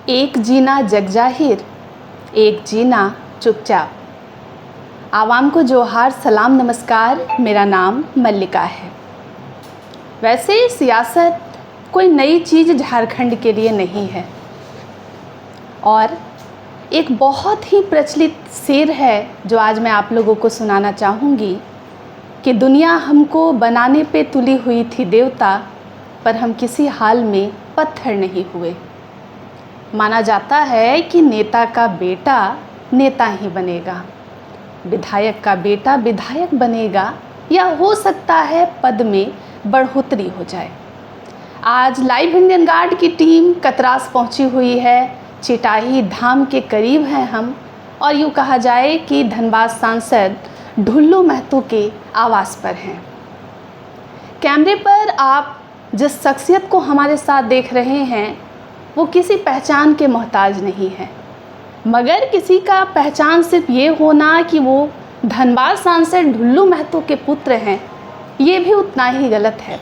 एक जीना जगजाहिर, एक जीना चुपचाप। आवाम को जोहार, सलाम, नमस्कार। मेरा नाम मल्लिका है। वैसे सियासत कोई नई चीज़ झारखंड के लिए नहीं है और एक बहुत ही प्रचलित शेर है जो आज मैं आप लोगों को सुनाना चाहूँगी कि दुनिया हमको बनाने पे तुली हुई थी देवता, पर हम किसी हाल में पत्थर नहीं हुए। माना जाता है कि नेता का बेटा नेता ही बनेगा, विधायक का बेटा विधायक बनेगा, या हो सकता है पद में बढ़ोतरी हो जाए। आज लाइव इंडियन गार्ड की टीम कतरास पहुंची हुई है। चिटाही धाम के करीब हैं हम, और यूँ कहा जाए कि धनबाद सांसद ढुल्लू महतो के आवास पर हैं। कैमरे पर आप जिस शख्सियत को हमारे साथ देख रहे हैं वो किसी पहचान के मोहताज नहीं है, मगर किसी का पहचान सिर्फ ये होना कि वो धनबाद सांसद ढुल्लू महतो के पुत्र हैं, ये भी उतना ही गलत है।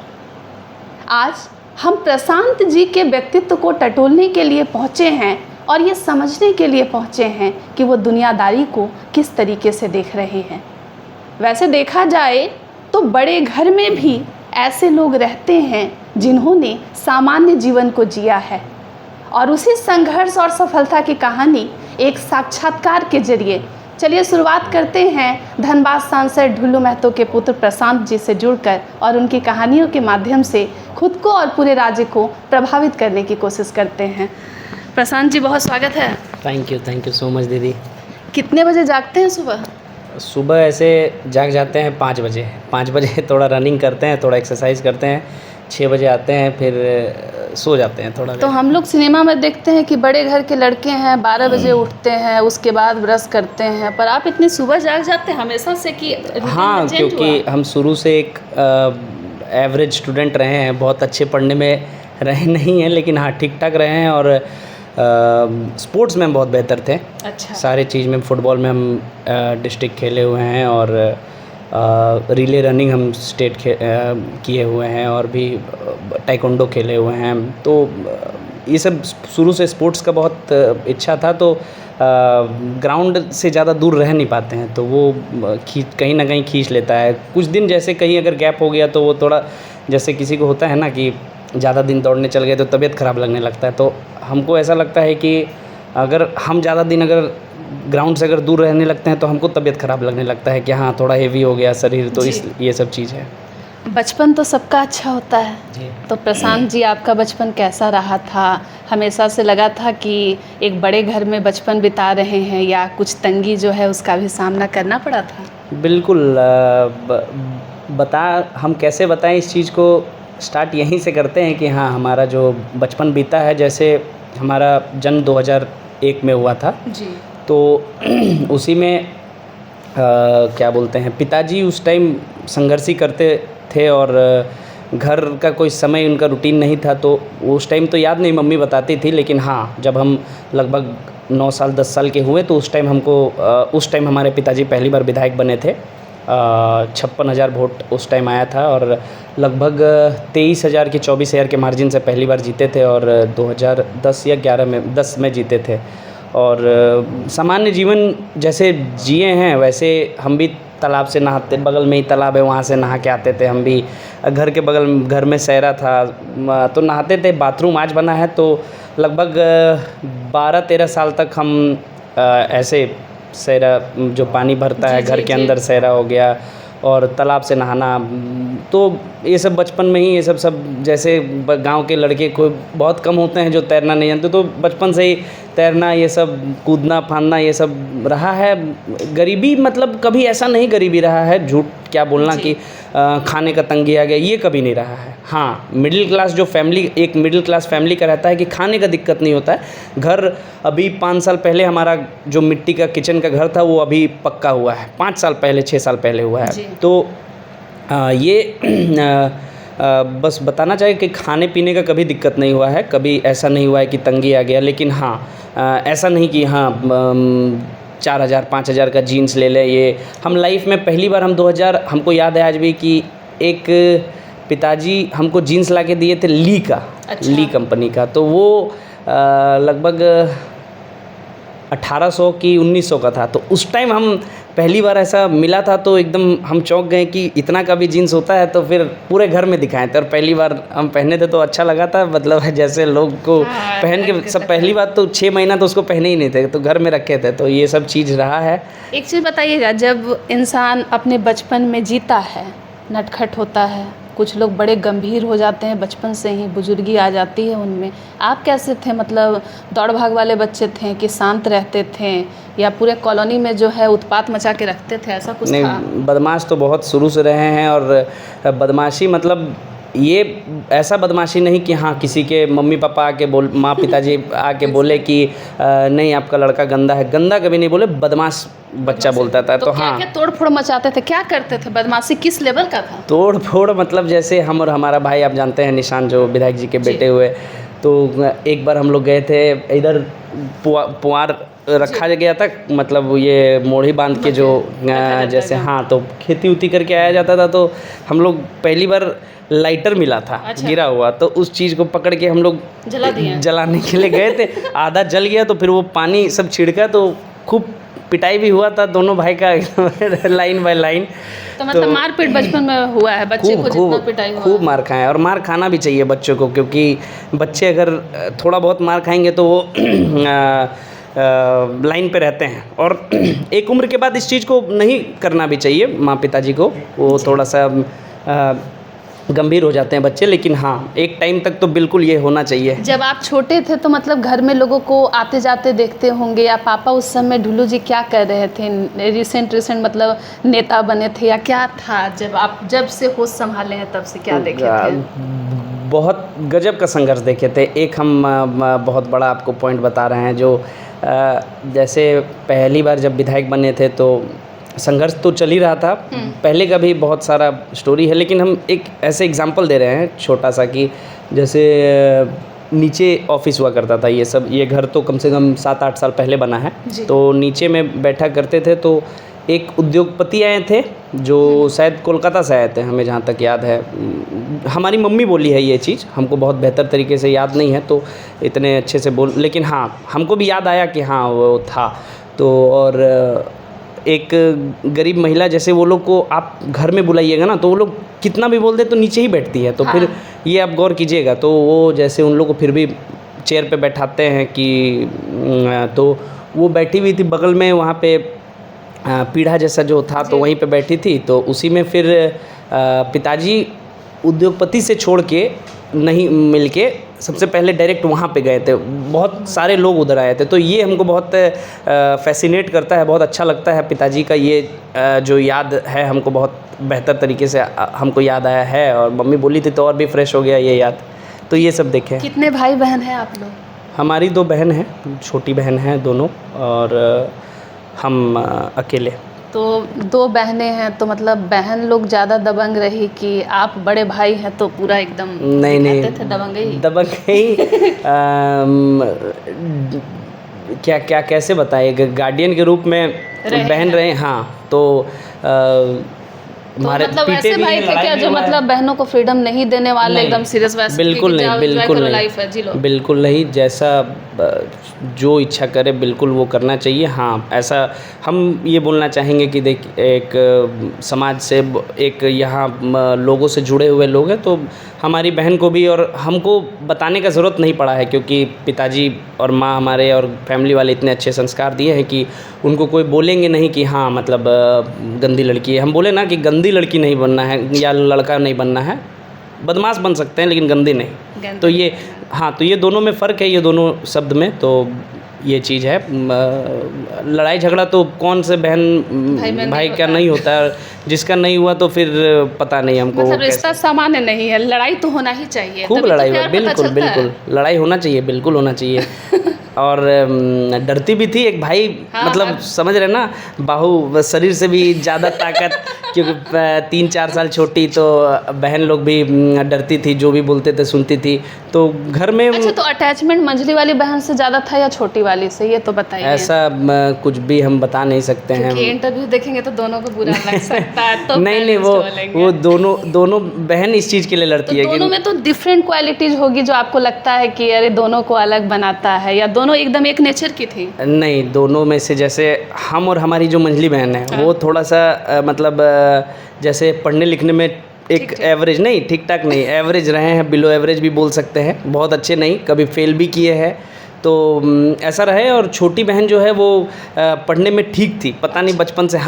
आज हम प्रशांत जी के व्यक्तित्व को टटोलने के लिए पहुँचे हैं और ये समझने के लिए पहुँचे हैं कि वो दुनियादारी को किस तरीके से देख रहे हैं। वैसे देखा जाए तो बड़े घर में भी ऐसे लोग रहते हैं जिन्होंने सामान्य जीवन को जिया है, और उसी संघर्ष और सफलता की कहानी एक साक्षात्कार के जरिए। चलिए शुरुआत करते हैं धनबाद सांसद ढुल्लू महतो के पुत्र प्रशांत जी से जुड़कर, और उनकी कहानियों के माध्यम से खुद को और पूरे राज्य को प्रभावित करने की कोशिश करते हैं। प्रशांत जी, बहुत स्वागत है। थैंक यू सो मच दीदी। कितने बजे जागते हैं सुबह? सुबह ऐसे जाग जाते हैं 5 बजे। 5 बजे थोड़ा रनिंग करते हैं, थोड़ा एक्सरसाइज करते हैं, 6 बजे आते हैं, फिर सो जाते हैं थोड़ा। तो हम लोग सिनेमा में देखते हैं कि बड़े घर के लड़के हैं 12 बजे उठते हैं, उसके बाद ब्रश करते हैं, पर आप इतनी सुबह जाग जाते हैं हमेशा से कि हाँ, क्योंकि हम शुरू से एक एवरेज स्टूडेंट रहे हैं, बहुत अच्छे पढ़ने में रहे नहीं हैं, लेकिन हाँ ठीक ठाक रहे हैं, और स्पोर्ट्स में हम बहुत बेहतर थे। अच्छा। सारे चीज़ में, फुटबॉल में हम डिस्ट्रिक्ट खेले हुए हैं, और रिले रनिंग हम स्टेट किए हुए हैं, और भी टाइकोंडो खेले हुए हैं। तो ये सब शुरू से स्पोर्ट्स का बहुत इच्छा था, तो ग्राउंड से ज़्यादा दूर रह नहीं पाते हैं, तो वो कहीं ना कहीं खींच लेता है। कुछ दिन जैसे कहीं अगर गैप हो गया तो वो थोड़ा, जैसे किसी को होता है ना कि ज़्यादा दिन दौड़ने चल गए तो तबीयत ख़राब लगने लगता है, तो हमको ऐसा लगता है कि अगर हम ज़्यादा दिन अगर ग्राउंड से अगर दूर रहने लगते हैं तो हमको तबीयत ख़राब लगने लगता है कि हाँ थोड़ा हेवी हो गया शरीर, तो ये सब चीज़ है। बचपन तो सबका अच्छा होता है जी। तो प्रशांत जी, आपका बचपन कैसा रहा था? हमेशा से लगा था कि एक बड़े घर में बचपन बिता रहे हैं, या कुछ तंगी जो है उसका भी सामना करना पड़ा था? बिल्कुल। हम कैसे बताएं इस चीज़ को? स्टार्ट यहीं से करते हैं कि हाँ, हमारा जो बचपन बीता है, जैसे हमारा जन्म 2001 में हुआ था जी। तो उसी में क्या बोलते हैं, पिताजी उस टाइम संघर्ष ही करते थे, और घर का कोई समय उनका रूटीन नहीं था, तो उस टाइम तो याद नहीं, मम्मी बताती थी, लेकिन हाँ जब हम लगभग 9 साल 10 साल के हुए तो उस टाइम हमारे पिताजी पहली बार विधायक बने थे। 56,000 वोट उस टाइम आया था, और लगभग 23,000 की 24,000 के मार्जिन से पहली बार जीते थे, और 2010 या 10 में जीते थे। और सामान्य जीवन जैसे जिए हैं वैसे हम भी तालाब से नहाते, बगल में ही तालाब है, वहाँ से नहा के आते थे। हम भी घर में सहरा था तो नहाते थे। बाथरूम आज बना है, तो लगभग 12-13 साल तक हम ऐसे सहरा, जो पानी भरता है घर के अंदर, सहरा हो गया, और तालाब से नहाना। तो ये सब बचपन में ही, ये सब जैसे गांव के लड़के कोई बहुत कम होते हैं जो तैरना नहीं जानते, तो बचपन से ही तैरना, ये सब कूदना फांदना, ये सब रहा है। गरीबी मतलब कभी ऐसा नहीं गरीबी रहा है, झूठ क्या बोलना कि खाने का तंगी आ गया, ये कभी नहीं रहा है। हाँ, मिडिल क्लास जो फैमिली, एक मिडिल क्लास फैमिली का रहता है कि खाने का दिक्कत नहीं होता है। घर अभी 5 साल पहले हमारा जो मिट्टी का किचन का घर था वो अभी पक्का हुआ है, 5 साल पहले 6 साल पहले हुआ है। तो बस बताना चाहिए कि खाने पीने का कभी दिक्कत नहीं हुआ है, कभी ऐसा नहीं हुआ है कि तंगी आ गया। लेकिन हाँ, ऐसा नहीं कि हाँ 4,000-5,000 का जीन्स ले ले। ये हम लाइफ में पहली बार हम 2000, हमको याद है आज भी कि एक पिताजी हमको जीन्स ला के दिए थे ली का, ली कंपनी का। तो वो लगभग 1800 की 1900 का था। तो उस टाइम हम पहली बार ऐसा मिला था तो एकदम हम चौंक गए कि इतना का भी जीन्स होता है। तो फिर पूरे घर में दिखाए थे और पहली बार हम पहने थे तो अच्छा लगा था। मतलब जैसे लोग को पहन के सब पहली बार तो 6 महीना तो उसको पहने ही नहीं थे, तो घर में रखे थे। तो ये सब चीज़ रहा है। एक चीज़ बताइएगा, जब इंसान अपने बचपन में जीता है, नटखट होता है, कुछ लोग बड़े गंभीर हो जाते हैं बचपन से ही, बुजुर्गी आ जाती है उनमें। आप कैसे थे? मतलब दौड़ भाग वाले बच्चे थे कि शांत रहते थे, या पूरे कॉलोनी में जो है उत्पात मचा के रखते थे, ऐसा कुछ था? नहीं, बदमाश तो बहुत शुरू से रहे हैं। और बदमाशी मतलब ये ऐसा बदमाशी नहीं कि हाँ किसी के मम्मी पापा आके माँ पिताजी आके बोले कि नहीं आपका लड़का गंदा है। गंदा कभी नहीं बोले, बदमाश बच्चा बोलता था। तो हाँ, क्या तोड़ फोड़ मचाते थे, क्या करते थे? बदमाशी किस लेवल का था? तोड़ फोड़ मतलब जैसे हम और हमारा भाई, आप जानते हैं निशान जो विधायक जी के बेटे हुए, तो एक बार हम लोग गए थे इधर पुआर रखा गया था, मतलब ये मोड़ी बांध के जो जैसे हाँ, तो खेती उती करके आया जाता था। तो हम लोग पहली बार लाइटर मिला था, अच्छा, गिरा हुआ, तो उस चीज़ को पकड़ के हम लोग जलाने के लिए गए थे। आधा जल गया तो फिर वो पानी सब छिड़का, तो खूब पिटाई भी हुआ था दोनों भाई का लाइन बाय लाइन। तो मतलब मारपीट बचपन में हुआ है बच्चे को? जितना पिटाई हुआ, खूब मार खाए, और मार खाना भी चाहिए बच्चों को, क्योंकि बच्चे अगर थोड़ा बहुत मार खाएंगे तो वो लाइन पे रहते हैं। और एक उम्र के बाद इस चीज़ को नहीं करना भी चाहिए माँ पिताजी को, वो थोड़ा सा गंभीर हो जाते हैं बच्चे। लेकिन हाँ, एक टाइम तक तो बिल्कुल ये होना चाहिए। जब आप छोटे थे तो मतलब घर में लोगों को आते जाते देखते होंगे, या पापा उस समय ढुलू जी क्या कर रहे थे? रिसेंट मतलब नेता बने थे या क्या था? जब से होश संभाले हैं तब से क्या देखे थे? बहुत गजब का संघर्ष देखे थे। एक हम बहुत बड़ा आपको पॉइंट बता रहे हैं, जो जैसे पहली बार जब विधायक बने थे तो संघर्ष तो चल ही रहा था। पहले का भी बहुत सारा स्टोरी है, लेकिन हम एक ऐसे एग्जांपल दे रहे हैं छोटा सा कि जैसे नीचे ऑफिस हुआ करता था। ये घर तो कम से कम 7-8 साल पहले बना है। तो नीचे में बैठा करते थे, तो एक उद्योगपति आए थे जो शायद कोलकाता से आए थे, हमें जहाँ तक याद है। हमारी मम्मी बोली है ये चीज़, हमको बहुत बेहतर तरीके से याद नहीं है तो इतने अच्छे से लेकिन हाँ, हमको भी याद आया कि हाँ वो था। तो और एक गरीब महिला, जैसे वो लोग को आप घर में बुलाइएगा ना, तो वो लोग कितना भी बोल दे तो नीचे ही बैठती है। तो फिर ये आप गौर कीजिएगा, तो वो जैसे उन लोग को फिर भी चेयर पे बैठाते हैं कि तो वो बैठी हुई थी बगल में, वहाँ पे पीढ़ा जैसा जो था, तो वहीं पे बैठी थी। तो उसी में फिर पिताजी उद्योगपति से छोड़ के नहीं मिल के सबसे पहले डायरेक्ट वहाँ पे गए थे। बहुत सारे लोग उधर आए थे, तो ये हमको बहुत फैसिनेट करता है, बहुत अच्छा लगता है। पिताजी का ये जो याद है हमको बहुत बेहतर तरीके से हमको याद आया है, और मम्मी बोली थी तो और भी फ्रेश हो गया ये याद। तो ये सब देखें। कितने भाई बहन हैं आप लोग? हमारी 2 बहन हैं, छोटी बहन हैं दोनों, और हम अकेले। तो 2 बहनें हैं, तो मतलब बहन लोग ज़्यादा दबंग रही कि आप बड़े भाई हैं तो पूरा एकदम नहीं थे दबंग ही क्या कैसे बताए, गार्डियन के रूप में बहन रहे। हाँ, तो हमारे मतलब ऐसे भाई थे क्या जो मतलब बहनों को फ्रीडम नहीं देने वाले, एकदम सीरियस? वैसे बिल्कुल नहीं, बिल्कुल नहीं। जैसा जो इच्छा करे बिल्कुल वो करना चाहिए। हाँ, ऐसा हम ये बोलना चाहेंगे कि देख, एक समाज से, एक यहाँ लोगों से जुड़े हुए लोग हैं, तो हमारी बहन को भी और हमको बताने का ज़रूरत नहीं पड़ा है, क्योंकि पिताजी और माँ हमारे और फैमिली वाले इतने अच्छे संस्कार दिए हैं कि उनको कोई बोलेंगे नहीं कि हाँ मतलब गंदी लड़की है। हम बोले ना कि गंदी लड़की नहीं बनना है या लड़का नहीं बनना है, बदमाश बन सकते हैं लेकिन गंदी नहीं। तो ये हाँ, तो ये दोनों में फ़र्क है, ये दोनों शब्द में। तो ये चीज़ है, लड़ाई झगड़ा तो कौन से बहन भाई का नहीं होता है, जिसका नहीं हुआ तो फिर पता नहीं हमको। मतलब रिश्ता सामान्य नहीं है, लड़ाई तो होना ही चाहिए। खूब लड़ाई हो, बिल्कुल लड़ाई होना चाहिए, बिल्कुल होना चाहिए। और डरती भी थी। एक भाई मतलब समझ रहे ना, बाहु शरीर से भी ज़्यादा ताकत, क्योंकि 3-4 साल छोटी, तो बहन लोग भी डरती थी, जो भी बोलते थे सुनती थी। तो घर में अच्छा, तो अटैचमेंट मंझली वाली बहन से ज़्यादा था या छोटी वाली से, ये तो बताइए। ऐसा कुछ भी हम बता नहीं सकते हैं। क्योंकि इंटरव्यू देखेंगे तो दोनों को बुरा लग सकता है, तो नहीं, वो दोनों बहन इस चीज़ के लिए लड़ती है। दोनों में तो डिफरेंट क्वालिटीज होगी जो आपको लगता है कि अरे दोनों को अलग बनाता है, या दोनों एकदम एक नेचर की थी? नहीं, दोनों में से जैसे हम और हमारी जो मंझली बहन है वो थोड़ा सा मतलब जैसे पढ़ने लिखने में एक एवरेज नहीं, ठीक ठाक नहीं, एवरेज रहे हैं, बिलो एवरेज भी बोल सकते हैं, बहुत अच्छे नहीं, कभी फेल भी किए हैं, तो ऐसा रहे। और छोटी बहन जो है वो पढ़ने में ठीक थी, पता नहीं बचपन से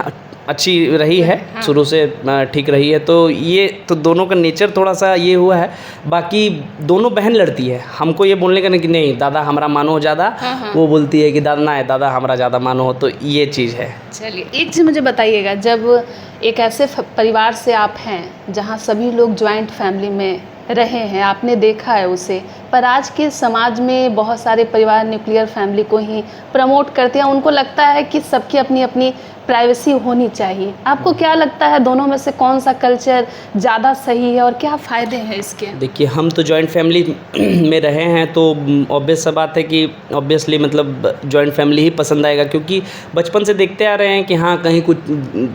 अच्छी रही है, शुरू से ठीक रही है। तो ये तो दोनों का नेचर थोड़ा सा ये हुआ है। बाकी दोनों बहन लड़ती है, हमको ये बोलने का नहीं कि नहीं दादा हमारा मानो ज़्यादा, वो बोलती है कि दादा ना है, दादा हमारा ज़्यादा मानो हो, तो ये चीज़ है। चलिए, एक चीज़ मुझे बताइएगा, जब एक ऐसे परिवार से आप हैं जहाँ सभी लोग जॉइंट फैमिली में रहे हैं, आपने देखा है उसे, पर आज के समाज में बहुत सारे परिवार न्यूक्लियर फैमिली को ही प्रमोट करते हैं, उनको लगता है कि सबकी अपनी अपनी प्राइवेसी होनी चाहिए। आपको क्या लगता है दोनों में से कौन सा कल्चर ज़्यादा सही है और क्या फ़ायदे हैं इसके? देखिए, हम तो जॉइंट फैमिली में रहे हैं, तो ऑब्वियस सा बात है कि ऑब्वियसली मतलब जॉइंट फैमिली ही पसंद आएगा, क्योंकि बचपन से देखते आ रहे हैं कि हाँ कहीं कुछ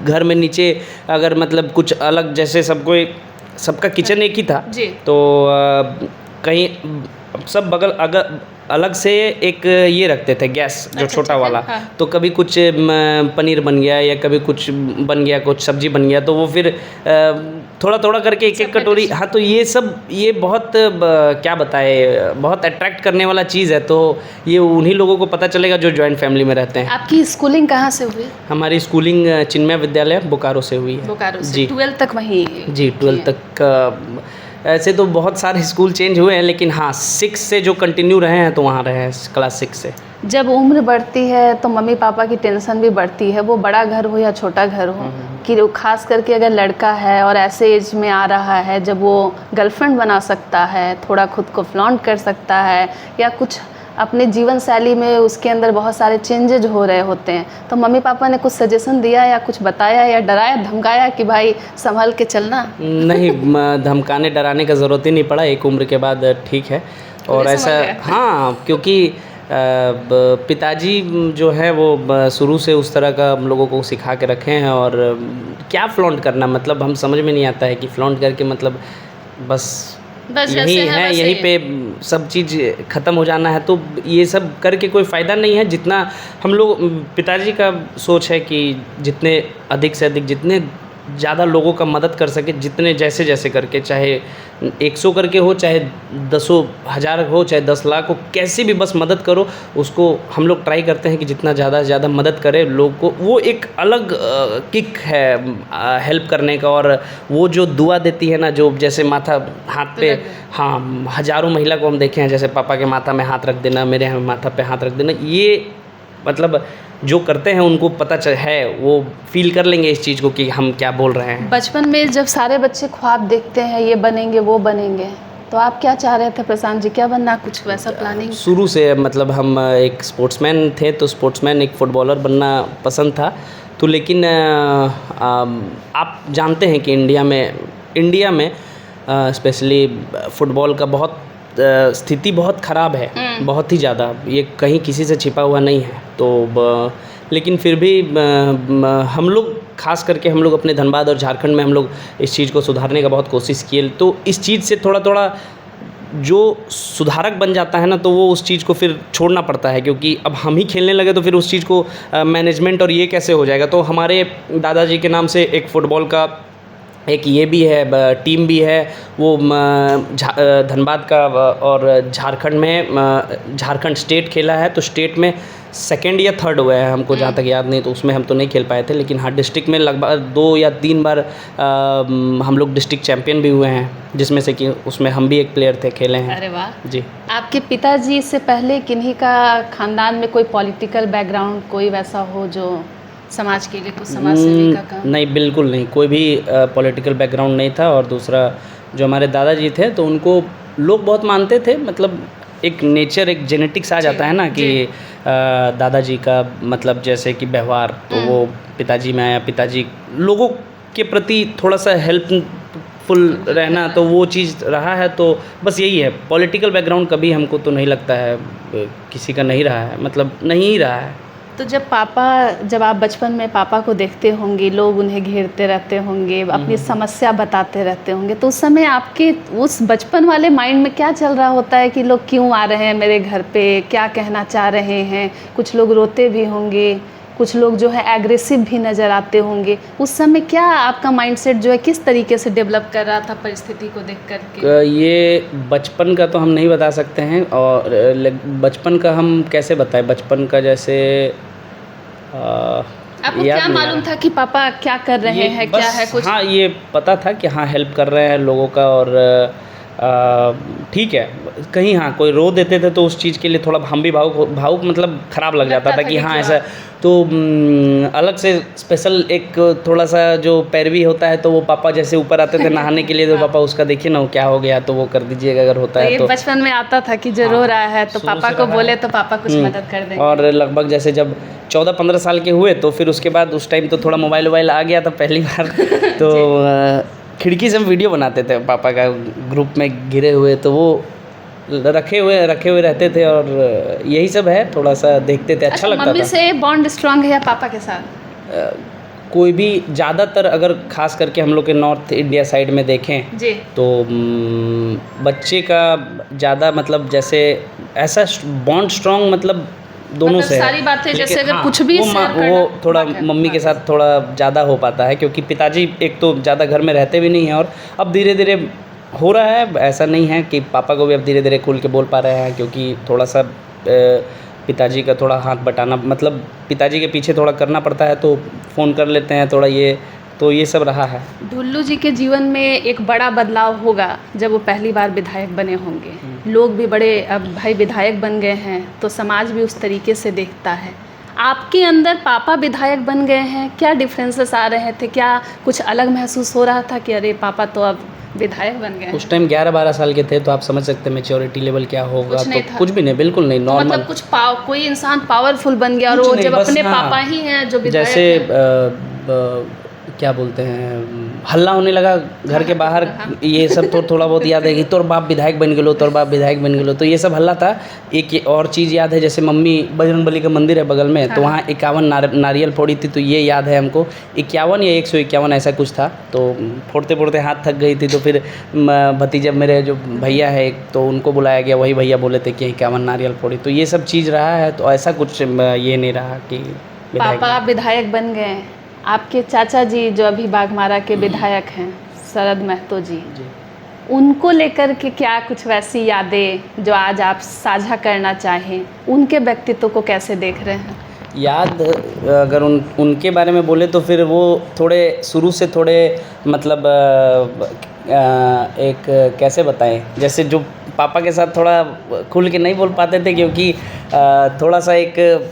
घर में नीचे अगर मतलब कुछ अलग, जैसे सबका किचन एक ही था, तो कहीं सब बगल अगर अलग से एक ये रखते थे गैस जो छोटा वाला, तो कभी कुछ पनीर बन गया या कभी कुछ बन गया, कुछ सब्जी बन गया, तो वो फिर थोड़ा थोड़ा करके एक एक कटोरी, हाँ, तो ये बहुत क्या बताए, बहुत अट्रैक्ट करने वाला चीज़ है। तो ये उन्हीं लोगों को पता चलेगा जो जॉइंट फैमिली में रहते हैं। आपकी स्कूलिंग कहाँ से हुई? हमारी स्कूलिंग चिन्मय विद्यालय बोकारो से हुई है। बोकारो से? जी, 12th तक वहीं? जी, 12th तक। ऐसे तो बहुत सारे स्कूल चेंज हुए हैं, लेकिन हाँ 6 से जो कंटिन्यू रहे हैं तो वहाँ रहे हैं, क्लास 6 से। जब उम्र बढ़ती है तो मम्मी पापा की टेंशन भी बढ़ती है, वो बड़ा घर हो या छोटा घर हो, कि खास करके अगर लड़का है और ऐसे एज में आ रहा है जब वो गर्लफ्रेंड बना सकता है, थोड़ा खुद को फ्लॉन्ट कर सकता है, या कुछ अपने जीवन शैली में उसके अंदर बहुत सारे चेंजेज हो रहे होते हैं, तो मम्मी पापा ने कुछ सजेशन दिया या कुछ बताया या डराया धमकाया कि भाई संभल के चलना? नहीं, धमकाने डराने का ज़रूरत ही नहीं पड़ा, एक उम्र के बाद ठीक है। और ऐसा हाँ, क्योंकि पिताजी जो है वो शुरू से उस तरह का हम लोगों को सिखा के रखे हैं। और क्या फ्लॉन्ट करना, मतलब हम समझ में नहीं आता है कि फ्लॉन्ट करके मतलब बस यही है, यहीं पे सब चीज़ ख़त्म हो जाना है। तो ये सब करके कोई फ़ायदा नहीं है। जितना हम लोग, पिताजी का सोच है कि जितने अधिक से अधिक, जितने ज़्यादा लोगों का मदद कर सके, जितने जैसे करके, चाहे 100 करके हो, चाहे 10,000 हो, चाहे 10 लाख हो, कैसी भी बस मदद करो उसको। हम लोग ट्राई करते हैं कि जितना ज़्यादा से ज़्यादा मदद करें लोग को। वो एक अलग किक है हेल्प करने का। और वो जो दुआ देती है ना, जो जैसे माथा हाथ पे, हाँ, हज़ारों महिला को हम देखे हैं, जैसे पापा के माथा में हाथ रख देना, मेरे माथा पे हाथ रख देना, ये मतलब जो करते हैं उनको पता है, वो फील कर लेंगे इस चीज़ को कि हम क्या बोल रहे हैं। बचपन में जब सारे बच्चे ख्वाब देखते हैं ये बनेंगे वो बनेंगे, तो आप क्या चाह रहे थे प्रशांत जी, क्या बनना, कुछ वैसा प्लानिंग? शुरू से मतलब हम एक स्पोर्ट्समैन थे, तो स्पोर्ट्समैन, एक फ़ुटबॉलर बनना पसंद था। तो लेकिन आप जानते हैं कि इंडिया में स्पेशली फ़ुटबॉल का बहुत स्थिति बहुत ख़राब है, बहुत ही ज़्यादा, ये कहीं किसी से छिपा हुआ नहीं है। तो लेकिन फिर भी हम लोग, खास करके हम लोग अपने धनबाद और झारखंड में हम लोग इस चीज़ को सुधारने का बहुत कोशिश किए। तो इस चीज़ से थोड़ा जो सुधारक बन जाता है ना, तो वो उस चीज़ को फिर छोड़ना पड़ता है, क्योंकि अब हम ही खेलने लगे तो फिर उस चीज़ को मैनेजमेंट और ये कैसे हो जाएगा। तो हमारे दादाजी के नाम से एक फ़ुटबॉल का एक ये भी है, टीम भी है, वो धनबाद का और झारखंड में झारखंड स्टेट खेला है। तो स्टेट में 2nd या 3rd हुआ है, हमको जहाँ तक याद नहीं, तो उसमें हम तो नहीं खेल पाए थे। लेकिन हाँ, डिस्ट्रिक्ट में लगभग 2 या 3 बार हम लोग डिस्ट्रिक्ट चैम्पियन भी हुए हैं, जिसमें से कि उसमें हम भी एक प्लेयर थे, खेले हैं। अरे वाह जी। आपके पिताजी से पहले किन्हीं का खानदान में कोई पॉलिटिकल बैकग्राउंड, कोई वैसा हो जो समाज के लिए कुछ समाज सेवी का काम? नहीं, बिल्कुल नहीं, कोई भी पॉलिटिकल बैकग्राउंड नहीं था। और दूसरा, जो हमारे दादाजी थे तो उनको लोग बहुत मानते थे, मतलब एक नेचर, एक जेनेटिक्स आ जाता है ना कि दादाजी का मतलब जैसे कि व्यवहार, तो वो पिताजी में आया। पिताजी लोगों के प्रति थोड़ा सा हेल्पफुल रहना, तो वो चीज़ रहा है। तो बस यही है। पॉलिटिकल बैकग्राउंड कभी हमको तो नहीं लगता है किसी का नहीं रहा है, मतलब नहीं रहा है। तो जब आप बचपन में पापा को देखते होंगे, लोग उन्हें घेरते रहते होंगे, अपनी समस्या बताते रहते होंगे, तो उस समय आपके उस बचपन वाले माइंड में क्या चल रहा होता है कि लोग क्यों आ रहे हैं मेरे घर पे, क्या कहना चाह रहे हैं? कुछ लोग रोते भी होंगे, कुछ लोग जो है एग्रेसिव भी नज़र आते होंगे। उस समय क्या आपका माइंडसेट जो है किस तरीके से डेवलप कर रहा था परिस्थिति को देख कर के? ये बचपन का तो हम नहीं बता सकते हैं, और बचपन का हम कैसे बताएं? बचपन का जैसे आपको क्या मालूम था कि पापा क्या कर रहे हैं, क्या है कुछ? हाँ, ये पता था कि हाँ हेल्प कर रहे हैं लोगों का, और ठीक है। कहीं हाँ कोई रो देते थे तो उस चीज़ के लिए थोड़ा हम भी भावुक मतलब ख़राब लग जाता था कि हाँ ऐसा। तो अलग से स्पेशल एक थोड़ा सा जो पैरवी होता है, तो वो पापा जैसे ऊपर आते थे नहाने के लिए, तो पापा उसका देखिए ना वो क्या हो गया, तो वो कर दीजिएगा अगर होता है तो। बचपन में आता था कि जो रो रहा है तो पापा को बोले तो पापा कुछ मदद कर देंगे। और लगभग जैसे जब 14-15 साल के हुए तो फिर उसके बाद उस टाइम तो थोड़ा मोबाइल आ गया था पहली बार। तो खिड़की से हम वीडियो बनाते थे पापा का, ग्रुप में घिरे हुए, तो वो रखे हुए रहते थे, और यही सब है। थोड़ा सा देखते थे, अच्छा लगता था। मम्मी से बॉन्ड स्ट्रांग है या पापा के साथ? कोई भी ज़्यादातर अगर खास करके हम लोग के नॉर्थ इंडिया साइड में देखें जी, तो बच्चे का ज़्यादा मतलब जैसे ऐसा बॉन्ड स्ट्रांग मतलब दोनों से सारी बातें जैसे अगर हाँ, कुछ भी वो थोड़ा मम्मी के साथ थोड़ा ज़्यादा हो पाता है, क्योंकि पिताजी एक तो ज़्यादा घर में रहते भी नहीं हैं, और अब धीरे धीरे हो रहा है। ऐसा नहीं है कि पापा को भी अब धीरे धीरे खुल के बोल पा रहे हैं, क्योंकि थोड़ा सा पिताजी का थोड़ा हाथ बटाना मतलब पिताजी के पीछे थोड़ा करना पड़ता है, तो फ़ोन कर लेते हैं थोड़ा, ये सब रहा है। ढुल्लू जी के जीवन में एक बड़ा बदलाव होगा जब वो पहली बार विधायक बने होंगे। लोग भी बड़े, अब भाई विधायक बन गए हैं तो समाज भी उस तरीके से देखता है। आपके अंदर पापा विधायक बन गए हैं, क्या डिफरेंसेस आ रहे थे? क्या कुछ अलग महसूस हो रहा था कि अरे पापा तो अब विधायक बन गए? उस टाइम 11-12 साल के थे, तो आप समझ सकते हैं मेच्योरिटी लेवल क्या होगा। कुछ नहीं तो था। कुछ भी नहीं, बिल्कुल नहीं, तो नॉर्मल। मतलब कुछ कोई इंसान पावरफुल बन गया और कुछ वो नहीं, जब बस अपने हाँ, पापा ही हैं जो विधायक जैसे हैं। क्या बोलते हैं, हल्ला होने लगा घर के बाहर, ये सब तो थोड़ा बहुत याद है कि तोर बाप विधायक बन गेलो, तोर बाप विधायक बन गेलो, तो ये सब हल्ला था। एक ये और चीज़ याद है, जैसे मम्मी बजरंगबली का मंदिर है बगल में, तो वहाँ 51 नारियल फोड़ी थी, तो ये याद है हमको 51 या 151 ऐसा कुछ था। तो फोड़ते फोड़ते हाथ थक गई थी, तो फिर भतीजा मेरे जो भैया है एक, तो उनको बुलाया गया, वही भैया बोले थे कि 51 नारियल फोड़ी, तो ये सब चीज़ रहा है। तो ऐसा कुछ ये नहीं रहा कि पापा विधायक बन गए। आपके चाचा जी जो अभी बाघमारा के विधायक हैं, शरद महतो जी, उनको लेकर के क्या कुछ वैसी यादें जो आज आप साझा करना चाहें? उनके व्यक्तित्व को कैसे देख रहे हैं? याद अगर उनके बारे में बोले तो फिर वो थोड़े शुरू से थोड़े मतलब एक कैसे बताएं, जैसे जो पापा के साथ थोड़ा खुल के नहीं बोल पाते थे, क्योंकि थोड़ा सा एक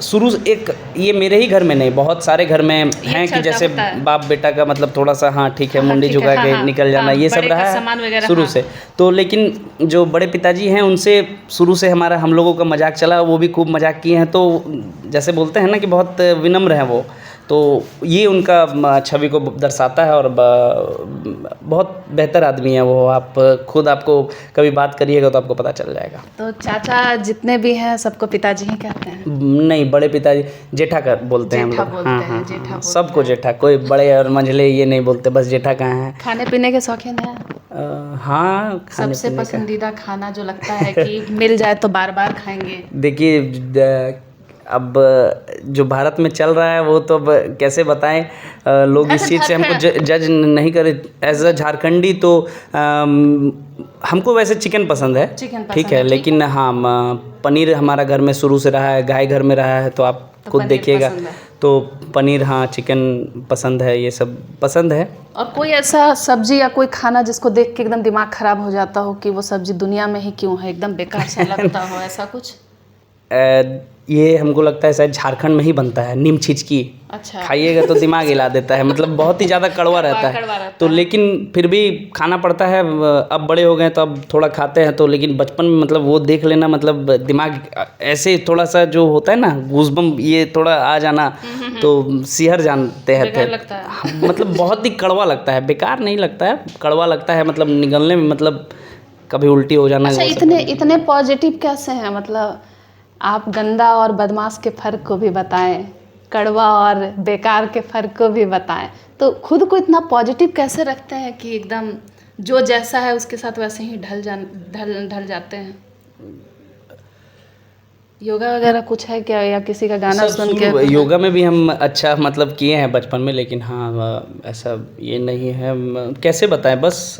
शुरू एक ये मेरे ही घर में नहीं, बहुत सारे घर में हैं कि जैसे बाप बेटा का मतलब थोड़ा सा हाँ ठीक है, मुंडी झुका के निकल जाना, ये सब रहा है शुरू से। तो लेकिन जो बड़े पिताजी हैं उनसे शुरू से हम लोगों का मजाक चला, वो भी खूब मजाक किए हैं। तो जैसे बोलते हैं ना कि बहुत विनम्र हैं वो, तो ये उनका छवि को दर्शाता है, और बहुत बेहतर आदमी है वो। आप खुद आपको कभी बात करिएगा तो आपको पता चल जाएगा। तो चाचा जितने भी हैं सबको पिताजी ही कहते हैं? नहीं, बड़े पिताजी जेठा कर बोलते हैं हम लोग। हाँ, जेठा सबको जेठा, कोई बड़े और मंझले ये नहीं बोलते, बस जेठा कहाँ हैं। खाने पीने के शौकीन हैं? हाँ, सबसे पसंदीदा खाना जो लगता है कि मिल जाए तो बार बार खाएंगे? देखिए अब जो भारत में चल रहा है वो तो अब कैसे बताएं, लोग इस चीज़ से हमको जज नहीं करे। एज अ झारखंडी तो हमको वैसे चिकन पसंद है, ठीक है, लेकिन हाँ पनीर हमारा घर में शुरू से रहा है, गाय घर में रहा है, तो आप खुद देखिएगा। तो पनीर, हाँ चिकन पसंद है, ये सब पसंद है। और कोई ऐसा सब्जी या कोई खाना जिसको देख के एकदम दिमाग ख़राब हो जाता हो कि वो सब्जी दुनिया में ही क्यों है, एकदम बेकार सा लगता हो, ऐसा कुछ? ये हमको लगता है शायद झारखंड में ही बनता है, नीम छिचकी। अच्छा। खाइएगा तो दिमाग हिला देता है, मतलब बहुत ही ज़्यादा कड़वा रहता है। तो लेकिन फिर भी खाना पड़ता है। अब बड़े हो गए तो अब थोड़ा खाते हैं, तो लेकिन बचपन में मतलब वो देख लेना, मतलब दिमाग ऐसे थोड़ा सा जो होता है ना गूज़बम, ये थोड़ा आ जाना, तो सिहर जानते हैं थे। मतलब बहुत ही कड़वा लगता है, बेकार नहीं लगता है, कड़वा लगता है, मतलब निगलने में, मतलब कभी उल्टी हो जाना। अच्छा, इतने पॉजिटिव कैसे हैं? मतलब आप गंदा और बदमाश के फ़र्क को भी बताएं, कड़वा और बेकार के फ़र्क को भी बताएं, तो खुद को इतना पॉजिटिव कैसे रखते हैं कि एकदम जो जैसा है उसके साथ वैसे ही ढल जाते हैं? योगा वगैरह कुछ है क्या, या किसी का गाना सुन के? योगा में भी हम अच्छा मतलब किए हैं बचपन में, लेकिन हाँ ऐसा ये नहीं है। कैसे बताएं, बस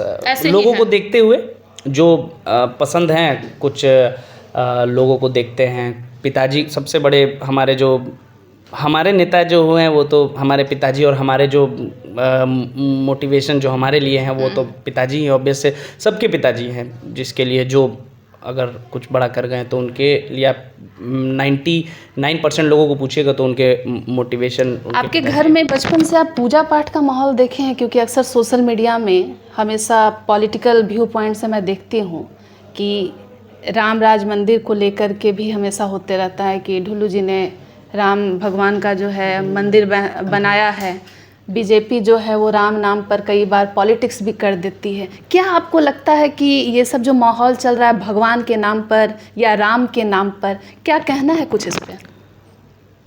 लोगों को देखते हुए जो पसंद हैं, कुछ लोगों को देखते हैं। पिताजी सबसे बड़े हमारे, जो हमारे नेता जो हुए हैं वो तो हमारे पिताजी, और हमारे जो मोटिवेशन जो हमारे लिए हैं वो तो पिताजी ही ऑब्वियस से, सबके पिताजी हैं, जिसके लिए जो अगर कुछ बड़ा कर गए तो उनके लिए आप 99% लोगों को पूछिएगा तो उनके मोटिवेशन। आपके घर में बचपन से आप पूजा पाठ का माहौल देखे हैं? क्योंकि अक्सर सोशल मीडिया में हमेशा पॉलिटिकल व्यू पॉइंट से मैं देखती हूँ कि राम राज मंदिर को लेकर के भी हमेशा होते रहता है कि ढुल्लू जी ने राम भगवान का जो है मंदिर बनाया है। बीजेपी जो है वो राम नाम पर कई बार पॉलिटिक्स भी कर देती है। क्या आपको लगता है कि ये सब जो माहौल चल रहा है भगवान के नाम पर या राम के नाम पर, क्या कहना है कुछ इस पे?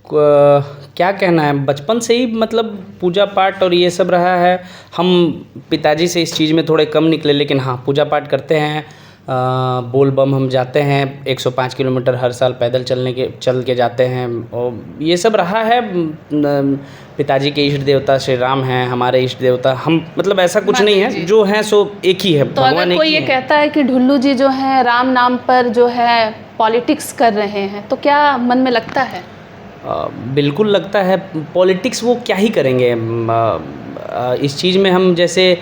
क्या कहना है, बचपन से ही मतलब पूजा पाठ और ये सब रहा है। हम पिताजी से इस चीज़ में थोड़े कम निकले, लेकिन हाँ पूजा पाठ करते हैं। बोल बम हम जाते हैं 105 किलोमीटर हर साल पैदल चल के जाते हैं, और ये सब रहा है। पिताजी के इष्ट देवता श्री राम हैं, हमारे इष्ट देवता हम, मतलब ऐसा कुछ नहीं है, जो है सो एक ही है। तो अगर कोई ये कहता है कि ढुल्लू जी जो है राम नाम पर जो है पॉलिटिक्स कर रहे हैं, तो क्या मन में लगता है? बिल्कुल लगता है। पॉलिटिक्स वो क्या ही करेंगे इस चीज़ में। हम जैसे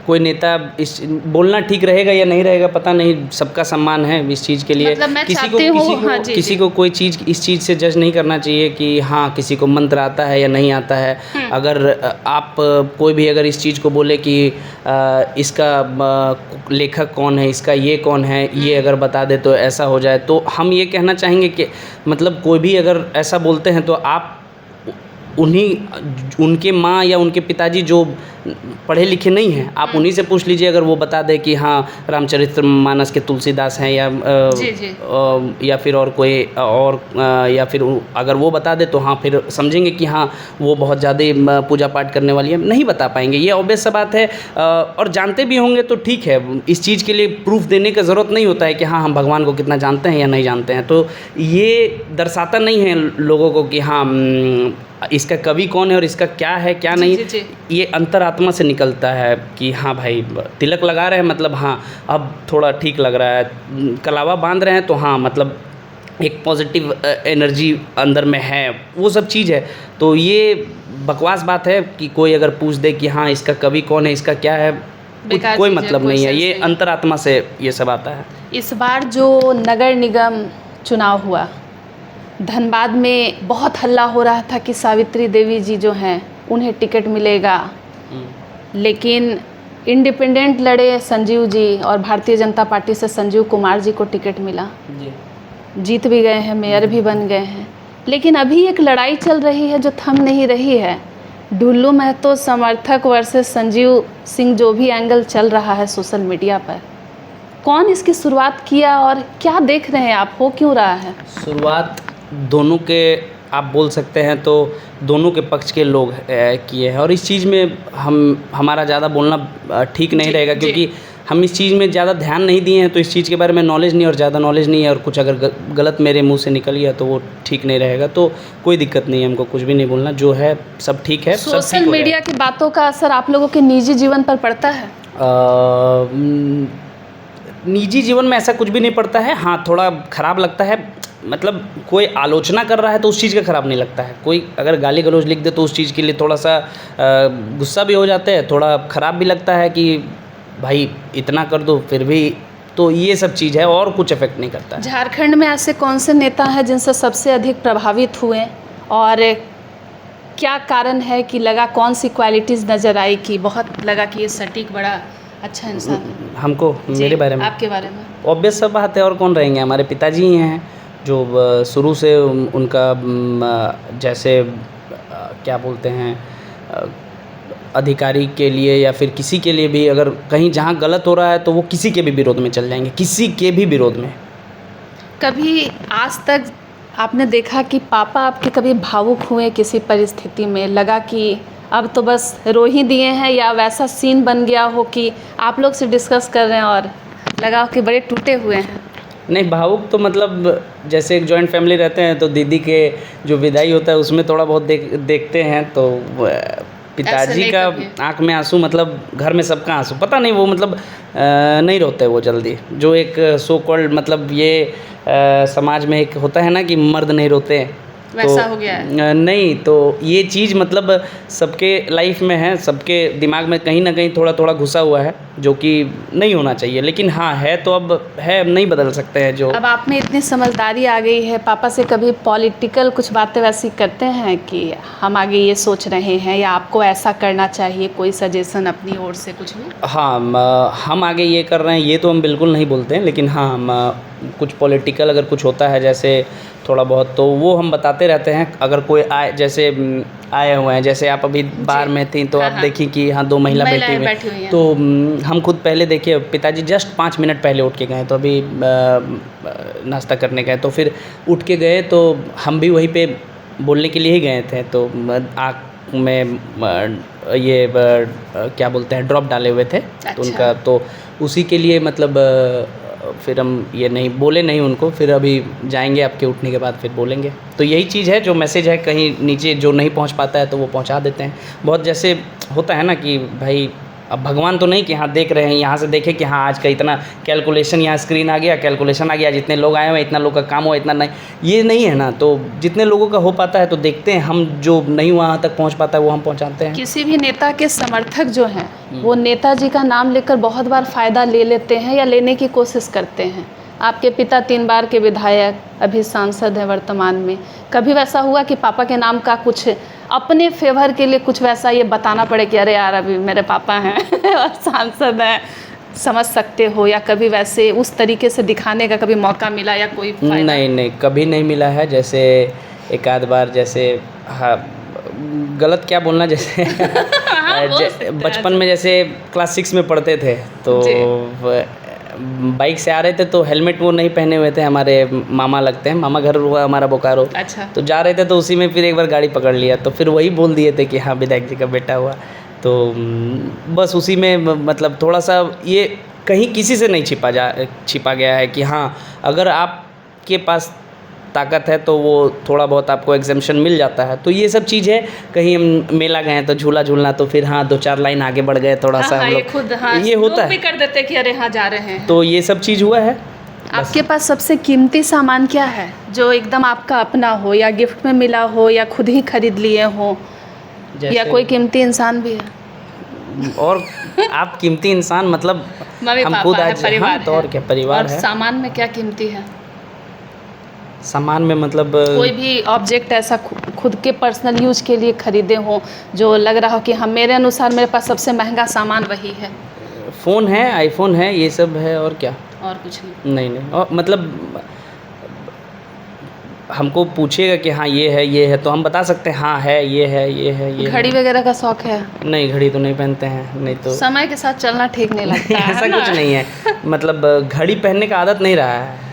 कोई नेता इस बोलना ठीक रहेगा या नहीं रहेगा पता नहीं, सबका सम्मान है इस चीज़ के लिए। मतलब मैं चाहती हूँ किसी को कोई चीज़ इस चीज़ से जज नहीं करना चाहिए कि हाँ किसी को मंत्र आता है या नहीं आता है। अगर आप कोई भी अगर इस चीज़ को बोले कि इसका लेखक कौन है, इसका ये कौन है, ये अगर बता दे तो ऐसा हो जाए, तो हम ये कहना चाहेंगे कि मतलब कोई भी अगर ऐसा बोलते हैं तो आप उनके माँ या उनके पिताजी जो पढ़े लिखे नहीं हैं, आप उन्हीं से पूछ लीजिए। अगर वो बता दे कि हाँ रामचरितमानस के तुलसीदास हैं या फिर और कोई और, या फिर अगर वो बता दे तो हाँ फिर समझेंगे कि हाँ वो बहुत ज़्यादा पूजा पाठ करने वाली है। नहीं बता पाएंगे, ये ऑब्वियस सा बात है। और जानते भी होंगे तो ठीक है, इस चीज़ के लिए प्रूफ देने का ज़रूरत नहीं होता है कि हाँ हम भगवान को कितना जानते हैं या नहीं जानते हैं। तो ये दर्शाता नहीं है लोगों को कि हाँ इसका कवि कौन है और इसका क्या है क्या नहीं। ये अंतरात्मा से निकलता है कि हाँ भाई तिलक लगा रहे हैं मतलब हाँ अब थोड़ा ठीक लग रहा है, कलावा बांध रहे हैं तो हाँ मतलब एक पॉजिटिव एनर्जी अंदर में है, वो सब चीज़ है। तो ये बकवास बात है कि कोई अगर पूछ दे कि हाँ इसका कवि कौन है, इसका क्या है, कोई मतलब नहीं है। ये अंतरात्मा से ये सब आता है। इस बार जो नगर निगम चुनाव हुआ, धनबाद में बहुत हल्ला हो रहा था कि सावित्री देवी जी जो हैं उन्हें टिकट मिलेगा, लेकिन इंडिपेंडेंट लड़े संजीव जी और भारतीय जनता पार्टी से संजीव कुमार जी को टिकट मिला, जीत भी गए हैं, मेयर भी बन गए हैं। लेकिन अभी एक लड़ाई चल रही है जो थम नहीं रही है। ढुल्लू महतो समर्थक वर्सेस संजीव सिंह, जो भी एंगल चल रहा है सोशल मीडिया पर, कौन इसकी शुरुआत किया और क्या देख रहे हैं आप, हो क्यों रहा है? शुरुआत दोनों के आप बोल सकते हैं, तो दोनों के पक्ष के लोग किए हैं, और इस चीज़ में हमारा ज़्यादा बोलना ठीक नहीं रहेगा, क्योंकि हम इस चीज़ में ज़्यादा ध्यान नहीं दिए हैं, तो इस चीज़ के बारे में नॉलेज नहीं, और ज़्यादा नॉलेज नहीं है, और कुछ अगर गलत मेरे मुंह से निकल गया तो वो ठीक नहीं रहेगा। तो कोई दिक्कत नहीं है, हमको कुछ भी नहीं बोलना, जो है सब ठीक है। सोशल मीडिया की बातों का असर आप लोगों के निजी जीवन पर पड़ता है? निजी जीवन में ऐसा कुछ भी नहीं पड़ता है। हाँ थोड़ा ख़राब लगता है, मतलब कोई आलोचना कर रहा है तो उस चीज़ का ख़राब नहीं लगता है। कोई अगर गाली गलौज लिख दे तो उस चीज़ के लिए थोड़ा सा गुस्सा भी हो जाते हैं, थोड़ा ख़राब भी लगता है कि भाई इतना कर दो फिर भी तो ये सब चीज़ है और कुछ इफेक्ट नहीं करता है। झारखंड में ऐसे कौन से नेता हैं जिनसे सबसे अधिक प्रभावित हुए और क्या कारण है कि लगा, कौन सी क्वालिटीज़ नज़र आई कि बहुत लगा कि ये सटीक बड़ा अच्छा इंसान है? हमको जी, मेरे बारे में आपके बारे में। ऑब्वियस सब बात है, और कौन रहेंगे, हमारे पिताजी ही हैं जो शुरू से उनका जैसे क्या बोलते हैं अधिकारी के लिए या फिर किसी के लिए भी अगर कहीं जहाँ गलत हो रहा है तो वो किसी के भी विरोध में चल जाएंगे, किसी के भी विरोध में। कभी आज तक आपने देखा कि पापा आपके कभी भावुक हुए किसी परिस्थिति में, लगा कि अब तो बस रो ही दिए हैं, या वैसा सीन बन गया हो कि आप लोग से डिस्कस कर रहे हैं और लगा कि बड़े टूटे हुए हैं? नहीं, भावुक तो मतलब जैसे एक जॉइंट फैमिली रहते हैं तो दीदी के जो विदाई होता है उसमें थोड़ा बहुत देखते हैं, तो पिताजी नहीं का कभी? आँख में आंसू, मतलब घर में सबका आंसू, पता नहीं वो मतलब नहीं रोते वो जल्दी, जो एक सो कॉल्ड मतलब ये समाज में एक होता है ना कि मर्द नहीं रोते, वैसा तो हो गया है। नहीं, तो ये चीज़ मतलब सबके लाइफ में है, सबके दिमाग में कहीं ना कहीं थोड़ा थोड़ा घुसा हुआ है, जो कि नहीं होना चाहिए, लेकिन हाँ है तो अब है, अब नहीं बदल सकते हैं जो। अब आप में इतनी समझदारी आ गई है, पापा से कभी पॉलिटिकल कुछ बातें वैसी करते हैं कि हम आगे ये सोच रहे हैं या आपको ऐसा करना चाहिए, कोई सजेशन अपनी ओर से कुछ भी? हाँ, हम आगे ये कर रहे हैं ये तो हम बिल्कुल नहीं बोलते हैं, लेकिन हाँ हम कुछ पॉलिटिकल अगर कुछ होता है जैसे थोड़ा बहुत तो वो हम बताते रहते हैं। अगर कोई आए, जैसे आए हुए हैं, जैसे आप अभी बाहर में थी तो हाँ, आप हाँ। देखी कि हाँ 2 महिला बैठी हुई हैं, तो हम खुद पहले देखिए पिताजी जस्ट 5 मिनट पहले उठ के गए, तो अभी नाश्ता करने गए, तो फिर उठ के गए तो हम भी वहीं पे बोलने के लिए ही गए थे, तो आँख में ये क्या बोलते हैं ड्रॉप डाले हुए थे, तो उनका तो उसी के लिए मतलब फिर हम ये नहीं बोले नहीं उनको, फिर अभी जाएंगे आपके उठने के बाद फिर बोलेंगे। तो यही चीज़ है, जो मैसेज है कहीं नीचे जो नहीं पहुंच पाता है तो वो पहुंचा देते हैं। बहुत जैसे होता है ना कि भाई अब भगवान तो नहीं कि हाँ देख रहे हैं, यहाँ से देखें कि हाँ आज का इतना कैलकुलेशन, यहाँ स्क्रीन आ गया, कैलकुलेशन आ गया, जितने लोग आए हुए इतना लोग का काम हुआ, इतना नहीं, ये नहीं है ना। तो जितने लोगों का हो पाता है तो देखते हैं, हम जो नहीं वहाँ तक पहुँच पाता है वो हम पहुँचाते हैं। किसी भी नेता के समर्थक जो हैं वो नेताजी का नाम लेकर बहुत बार फ़ायदा ले लेते हैं या लेने की कोशिश करते हैं। आपके पिता 3 बार के विधायक, अभी सांसद हैं वर्तमान में। कभी वैसा हुआ कि पापा के नाम का कुछ अपने फेवर के लिए कुछ वैसा ये बताना पड़े कि अरे यार अभी मेरे पापा हैं और सांसद हैं, समझ सकते हो, या कभी वैसे उस तरीके से दिखाने का कभी मौका मिला या कोई फायदा? नहीं, कभी नहीं मिला है। जैसे एक आध बार जैसे हाँ गलत क्या बोलना, जैसे बचपन में जैसे क्लास 6 में पढ़ते थे तो बाइक से आ रहे थे तो हेलमेट वो नहीं पहने हुए थे, हमारे मामा लगते हैं, मामा घर हुआ हमारा बोकारो। अच्छा। तो जा रहे थे तो उसी में फिर एक बार गाड़ी पकड़ लिया, तो फिर वही बोल दिए थे कि हाँ विधायक जी का बेटा हुआ, तो बस उसी में मतलब थोड़ा सा ये कहीं किसी से नहीं छिपा गया है कि हाँ अगर आपके पास ताकत है तो वो थोड़ा बहुत आपको एग्जेम्पशन मिल जाता है। तो ये सब चीज़ है, कहीं हम मेला गए तो झूला झूलना, तो फिर हाँ 2-4 लाइन आगे बढ़ गए थोड़ा सा हम लोग, खुद ये होता है, भी कर देते कि अरे हाँ जा रहे हैं, तो ये सब चीज़ हुआ है। आपके पास सबसे कीमती सामान क्या है जो एकदम आपका अपना हो, या गिफ्ट में मिला हो, या खुद ही खरीद लिए हो, या कोई कीमती इंसान भी है? और आप कीमती इंसान मतलब हम खुद आज परिवार तो और क्या परिवार है। सामान में क्या कीमती है? सामान में मतलब कोई भी ऑब्जेक्ट ऐसा खुद के पर्सनल यूज के लिए खरीदे हो जो लग रहा हो कि हाँ मेरे अनुसार मेरे पास सबसे महंगा सामान वही है? फ़ोन है, आईफोन है, ये सब है, और क्या? और कुछ नहीं? नहीं और मतलब हमको पूछेगा कि हाँ ये है तो हम बता सकते हैं हाँ है, ये है, ये है, ये घड़ी वगैरह का शौक है? नहीं, घड़ी तो नहीं पहनते हैं, नहीं तो समय के साथ चलना ठीक नहीं लगता है ऐसा कुछ नहीं है, मतलब घड़ी पहनने का आदत नहीं रहा है,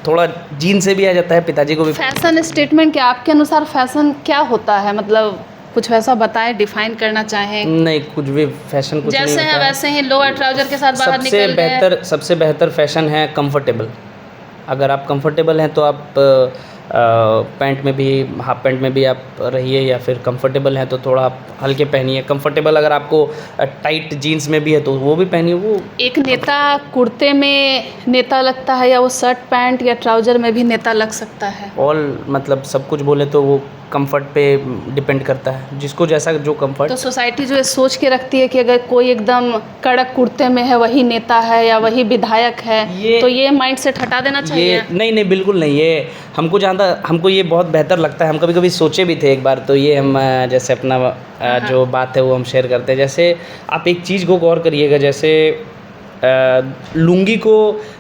थोड़ा जीन से भी आ जाता है, पिताजी को भी। फैशन स्टेटमेंट क्या आपके अनुसार फैशन क्या होता है, मतलब कुछ वैसा बताएं, डिफाइन करना चाहें? नहीं, कुछ भी फैशन कुछ जैसे नहीं है वैसे ही लोअर ट्राउजर के साथ बाहर निकल गए। सबसे बेहतर फैशन है कंफर्टेबल। अगर आप कंफर्टेबल हैं तो आप पैंट में भी, हाफ पैंट में भी आप रहिए, या फिर कंफर्टेबल हैं तो थोड़ा आप हल्के पहनिए। कंफर्टेबल अगर आपको टाइट जीन्स में भी है तो वो भी पहनिए। वो एक नेता कुर्ते में नेता लगता है या वो शर्ट पैंट या ट्राउजर में भी नेता लग सकता है? ऑल मतलब सब कुछ बोले तो वो कंफर्ट पे डिपेंड करता है, जिसको जैसा जो कंफर्ट। तो सोसाइटी जो है सोच के रखती है कि अगर कोई एकदम कड़क कुर्ते में है वही नेता है या वही विधायक है, तो ये माइंड सेट हटा देना चाहिए। ये नहीं बिल्कुल नहीं, ये हमको जहाँ तक हमको ये बहुत बेहतर लगता है। हम कभी कभी सोचे भी थे एक बार, तो ये हम जैसे अपना जो बात है वो हम शेयर करते हैं। जैसे आप एक चीज़ को गौर करिएगा, जैसे लुंगी को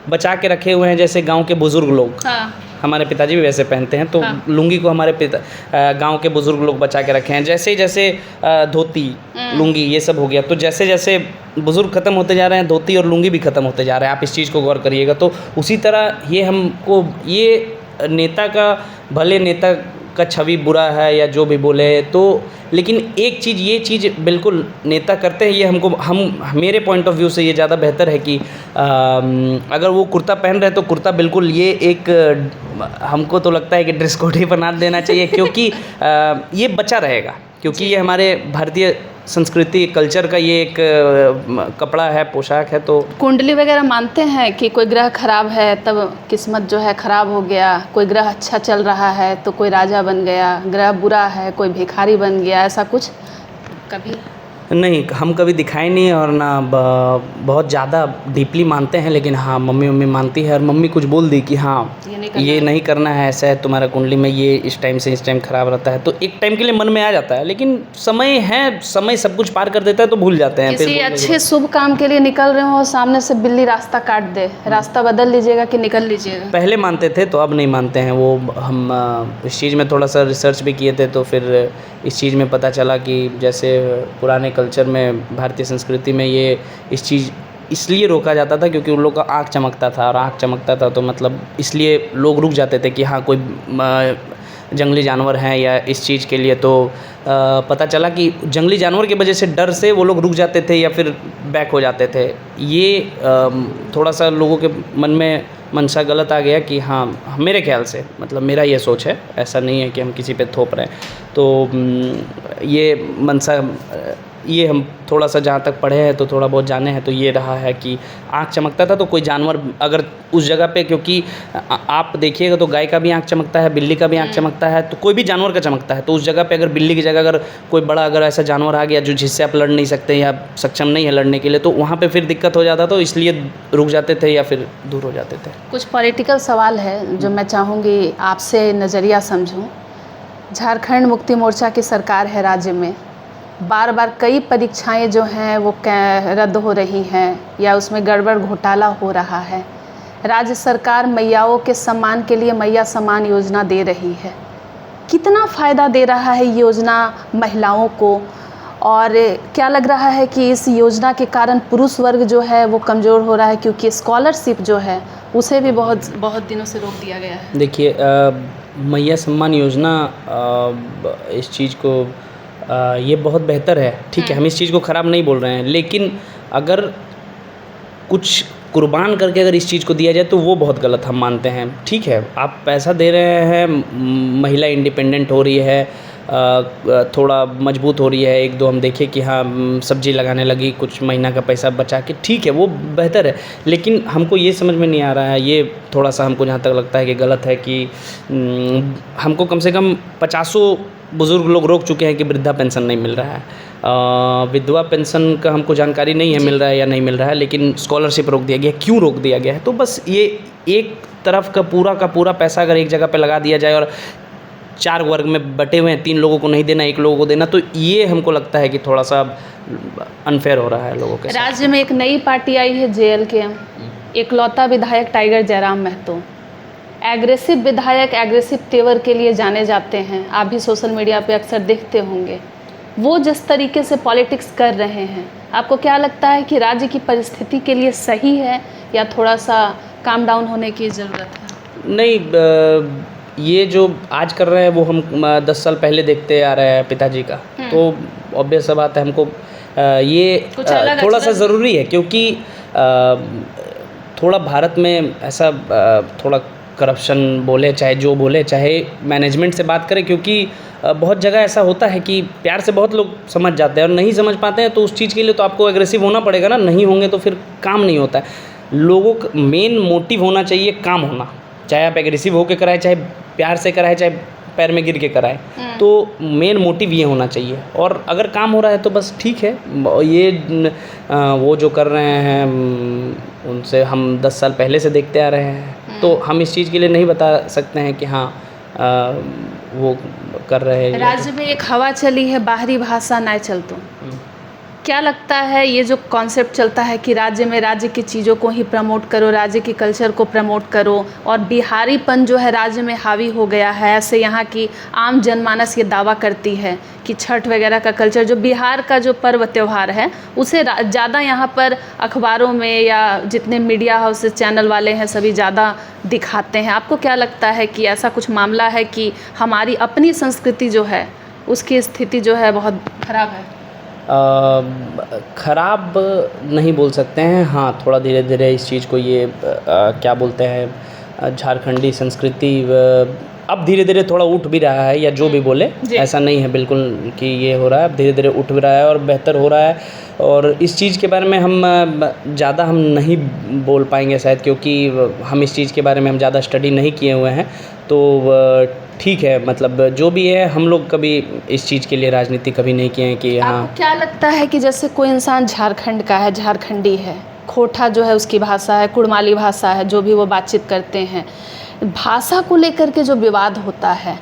बचा के रखे हुए हैं जैसे गांव के बुज़ुर्ग लोग। हाँ। हमारे पिताजी भी वैसे पहनते हैं, तो हाँ। लुंगी को हमारे गांव के बुज़ुर्ग लोग बचा के रखे हैं। जैसे जैसे धोती लुंगी ये सब हो गया, तो जैसे जैसे बुज़ुर्ग ख़त्म होते जा रहे हैं, धोती और लुंगी भी ख़त्म होते जा रहे हैं। आप इस चीज़ को गौर करिएगा। तो उसी तरह ये हमको ये नेता का, भले नेता का छवि बुरा है या जो भी बोले, तो लेकिन एक चीज़, ये चीज़ बिल्कुल नेता करते हैं, ये हमको मेरे पॉइंट ऑफ व्यू से ये ज़्यादा बेहतर है कि अगर वो कुर्ता पहन रहे हैं तो कुर्ता बिल्कुल ये एक हमको तो लगता है कि ड्रेस कोड ही बना देना चाहिए, क्योंकि ये बचा रहेगा, क्योंकि ये हमारे भारतीय संस्कृति कल्चर का ये एक कपड़ा है, पोशाक है। तो कुंडली वगैरह मानते हैं कि कोई ग्रह खराब है तब किस्मत जो है खराब हो गया, कोई ग्रह अच्छा चल रहा है तो कोई राजा बन गया, ग्रह बुरा है कोई भिखारी बन गया, ऐसा कुछ कभी? नहीं, हम कभी दिखाए नहीं और ना बहुत ज़्यादा डीपली मानते हैं। लेकिन हाँ, मम्मी मानती है, और मम्मी कुछ बोल दी कि हाँ ये नहीं करना है, ऐसा है तुम्हारा कुंडली में, ये इस टाइम से इस टाइम ख़राब रहता है, तो एक टाइम के लिए मन में आ जाता है। लेकिन समय सब कुछ पार कर देता है, तो भूल जाते हैं। किसी अच्छे शुभ काम के लिए निकल रहे हो, सामने से बिल्ली रास्ता काट दे, रास्ता बदल लीजिएगा कि निकल लीजिएगा? पहले मानते थे, तो अब नहीं मानते हैं। वो हम इस चीज़ में थोड़ा सा रिसर्च भी किए थे, तो फिर इस चीज़ में पता चला कि जैसे पुराने कल्चर में, भारतीय संस्कृति में ये इस चीज़ इसलिए रोका जाता था क्योंकि उन लोग का आँख चमकता था, और आँख चमकता था तो मतलब इसलिए लोग रुक जाते थे कि हाँ कोई जंगली जानवर हैं या इस चीज़ के लिए। तो पता चला कि जंगली जानवर की वजह से डर से वो लोग रुक जाते थे या फिर बैक हो जाते थे। ये थोड़ा सा लोगों के मन में मनसा गलत आ गया कि हाँ, मेरे ख्याल से, मतलब मेरा ये सोच है, ऐसा नहीं है कि हम किसी पे थोप रहे हैं। तो ये मनसा, ये हम थोड़ा सा जहाँ तक पढ़े हैं तो थोड़ा बहुत जाने हैं, तो ये रहा है कि आँख चमकता था तो कोई जानवर अगर उस जगह पे, क्योंकि आप देखिएगा तो गाय का भी आँख चमकता है, बिल्ली का भी आँख चमकता है, तो कोई भी जानवर का चमकता है। तो उस जगह पे अगर बिल्ली की जगह अगर कोई बड़ा अगर ऐसा जानवर आ गया जो जिससे आप लड़ नहीं सकते या सक्षम नहीं है लड़ने के लिए, तो वहाँ पर फिर दिक्कत हो जाता, तो इसलिए रुक जाते थे या फिर दूर हो जाते थे। कुछ पॉलिटिकल सवाल है जो मैं चाहूँगी आपसे नज़रिया समझूँ। झारखंड मुक्ति मोर्चा की सरकार है राज्य में, बार बार कई परीक्षाएं जो हैं वो रद्द हो रही हैं या उसमें गड़बड़ घोटाला हो रहा है। राज्य सरकार मैयाओं के सम्मान के लिए मैया सम्मान योजना दे रही है। कितना फ़ायदा दे रहा है ये योजना महिलाओं को, और क्या लग रहा है कि इस योजना के कारण पुरुष वर्ग जो है वो कमज़ोर हो रहा है, क्योंकि स्कॉलरशिप जो है उसे भी बहुत दिनों से रोक दिया गया है? देखिए, मैया सम्मान योजना, इस चीज़ को ये बहुत बेहतर है, ठीक है, हम इस चीज़ को ख़राब नहीं बोल रहे हैं। लेकिन अगर कुछ कुर्बान करके अगर इस चीज़ को दिया जाए तो वो बहुत गलत हम मानते हैं। ठीक है, आप पैसा दे रहे हैं, महिला इंडिपेंडेंट हो रही है, थोड़ा मजबूत हो रही है, एक दो हम देखें कि हाँ सब्जी लगाने लगी, कुछ महीना का पैसा बचा के, ठीक है, वो बेहतर है। लेकिन हमको ये समझ में नहीं आ रहा है, ये थोड़ा सा हमको जहाँ तक लगता है कि गलत है कि हमको कम से कम 50 बुज़ुर्ग लोग रोक चुके हैं कि वृद्धा पेंशन नहीं मिल रहा है। विधवा पेंशन का हमको जानकारी नहीं है मिल रहा है या नहीं मिल रहा है, लेकिन स्कॉलरशिप रोक दिया गया। क्यों रोक दिया गया है? तो बस ये एक तरफ का पूरा पैसा अगर एक जगह पे लगा दिया जाए और 4 वर्ग में बटे हुए हैं, 3 लोगों को नहीं देना, 1 लोगों को देना, तो ये हमको लगता है कि थोड़ा सा अनफेयर हो रहा है लोगों के साथ। राज्य में एक नई पार्टी आई है JLK, इकलौता विधायक टाइगर जयराम महतो। एग्रेसिव विधायक एग्रेसिव तेवर के लिए जाने जाते हैं, आप भी सोशल मीडिया पे अक्सर देखते होंगे। वो जिस तरीके से पॉलिटिक्स कर रहे हैं, आपको क्या लगता है कि राज्य की परिस्थिति के लिए सही है या थोड़ा सा काम डाउन होने की ज़रूरत है? नहीं, ये जो आज कर रहे हैं वो हम 10 साल पहले देखते आ रहे हैं पिताजी का, तो ऑब्वियस बात है हमको ये थोड़ा सा ज़रूरी है, क्योंकि थोड़ा भारत में ऐसा थोड़ा करप्शन बोले चाहे जो बोले, चाहे मैनेजमेंट से बात करें, क्योंकि बहुत जगह ऐसा होता है कि प्यार से बहुत लोग समझ जाते हैं और नहीं समझ पाते हैं, तो उस चीज़ के लिए तो आपको एग्रेसिव होना पड़ेगा ना, नहीं होंगे तो फिर काम नहीं होता है। लोगों का मेन मोटिव होना चाहिए काम होना, चाहे आप एग्रेसिव होकर कराएं, चाहे प्यार से कराएं, चाहे पैर में गिर के कराएं। तो मेन मोटिव ये होना चाहिए। और अगर काम हो रहा है तो बस ठीक है। ये वो जो कर रहे हैं उनसे हम 10 साल पहले से देखते आ रहे हैं, तो हम इस चीज़ के लिए नहीं बता सकते हैं कि हाँ वो कर रहे हैं। राज्य में एक हवा चली है, बाहरी भाषा ना चलतो। क्या लगता है ये जो कॉन्सेप्ट चलता है कि राज्य में राज्य की चीज़ों को ही प्रमोट करो, राज्य की कल्चर को प्रमोट करो, और बिहारीपन जो है राज्य में हावी हो गया है, ऐसे यहाँ की आम जनमानस ये दावा करती है कि छठ वगैरह का कल्चर, जो बिहार का जो पर्व त्यौहार है, उसे ज़्यादा यहाँ पर अखबारों में या जितने मीडिया हाउसेस चैनल वाले हैं सभी ज़्यादा दिखाते हैं। आपको क्या लगता है कि ऐसा कुछ मामला है कि हमारी अपनी संस्कृति जो है उसकी स्थिति जो है बहुत ख़राब है? ख़राब नहीं बोल सकते हैं। हाँ, थोड़ा धीरे धीरे इस चीज़ को ये क्या बोलते हैं, झारखंडी संस्कृति अब धीरे धीरे थोड़ा उठ भी रहा है, या जो भी बोले, ऐसा नहीं है बिल्कुल कि ये हो रहा है। अब धीरे धीरे उठ भी रहा है और बेहतर हो रहा है। और इस चीज़ के बारे में हम ज़्यादा हम नहीं बोल पाएंगे शायद, क्योंकि हम इस चीज़ के बारे में हम ज़्यादा स्टडी नहीं किए हुए हैं। तो ठीक है, मतलब जो भी है, हम लोग कभी इस चीज़ के लिए राजनीति कभी नहीं किए हैं कि हाँ। आपको क्या लगता है कि जैसे कोई इंसान झारखंड का है, झारखंडी है, खोटा जो है उसकी भाषा है, कुड़माली भाषा है, जो भी वो बातचीत करते हैं, भाषा को लेकर के जो विवाद होता है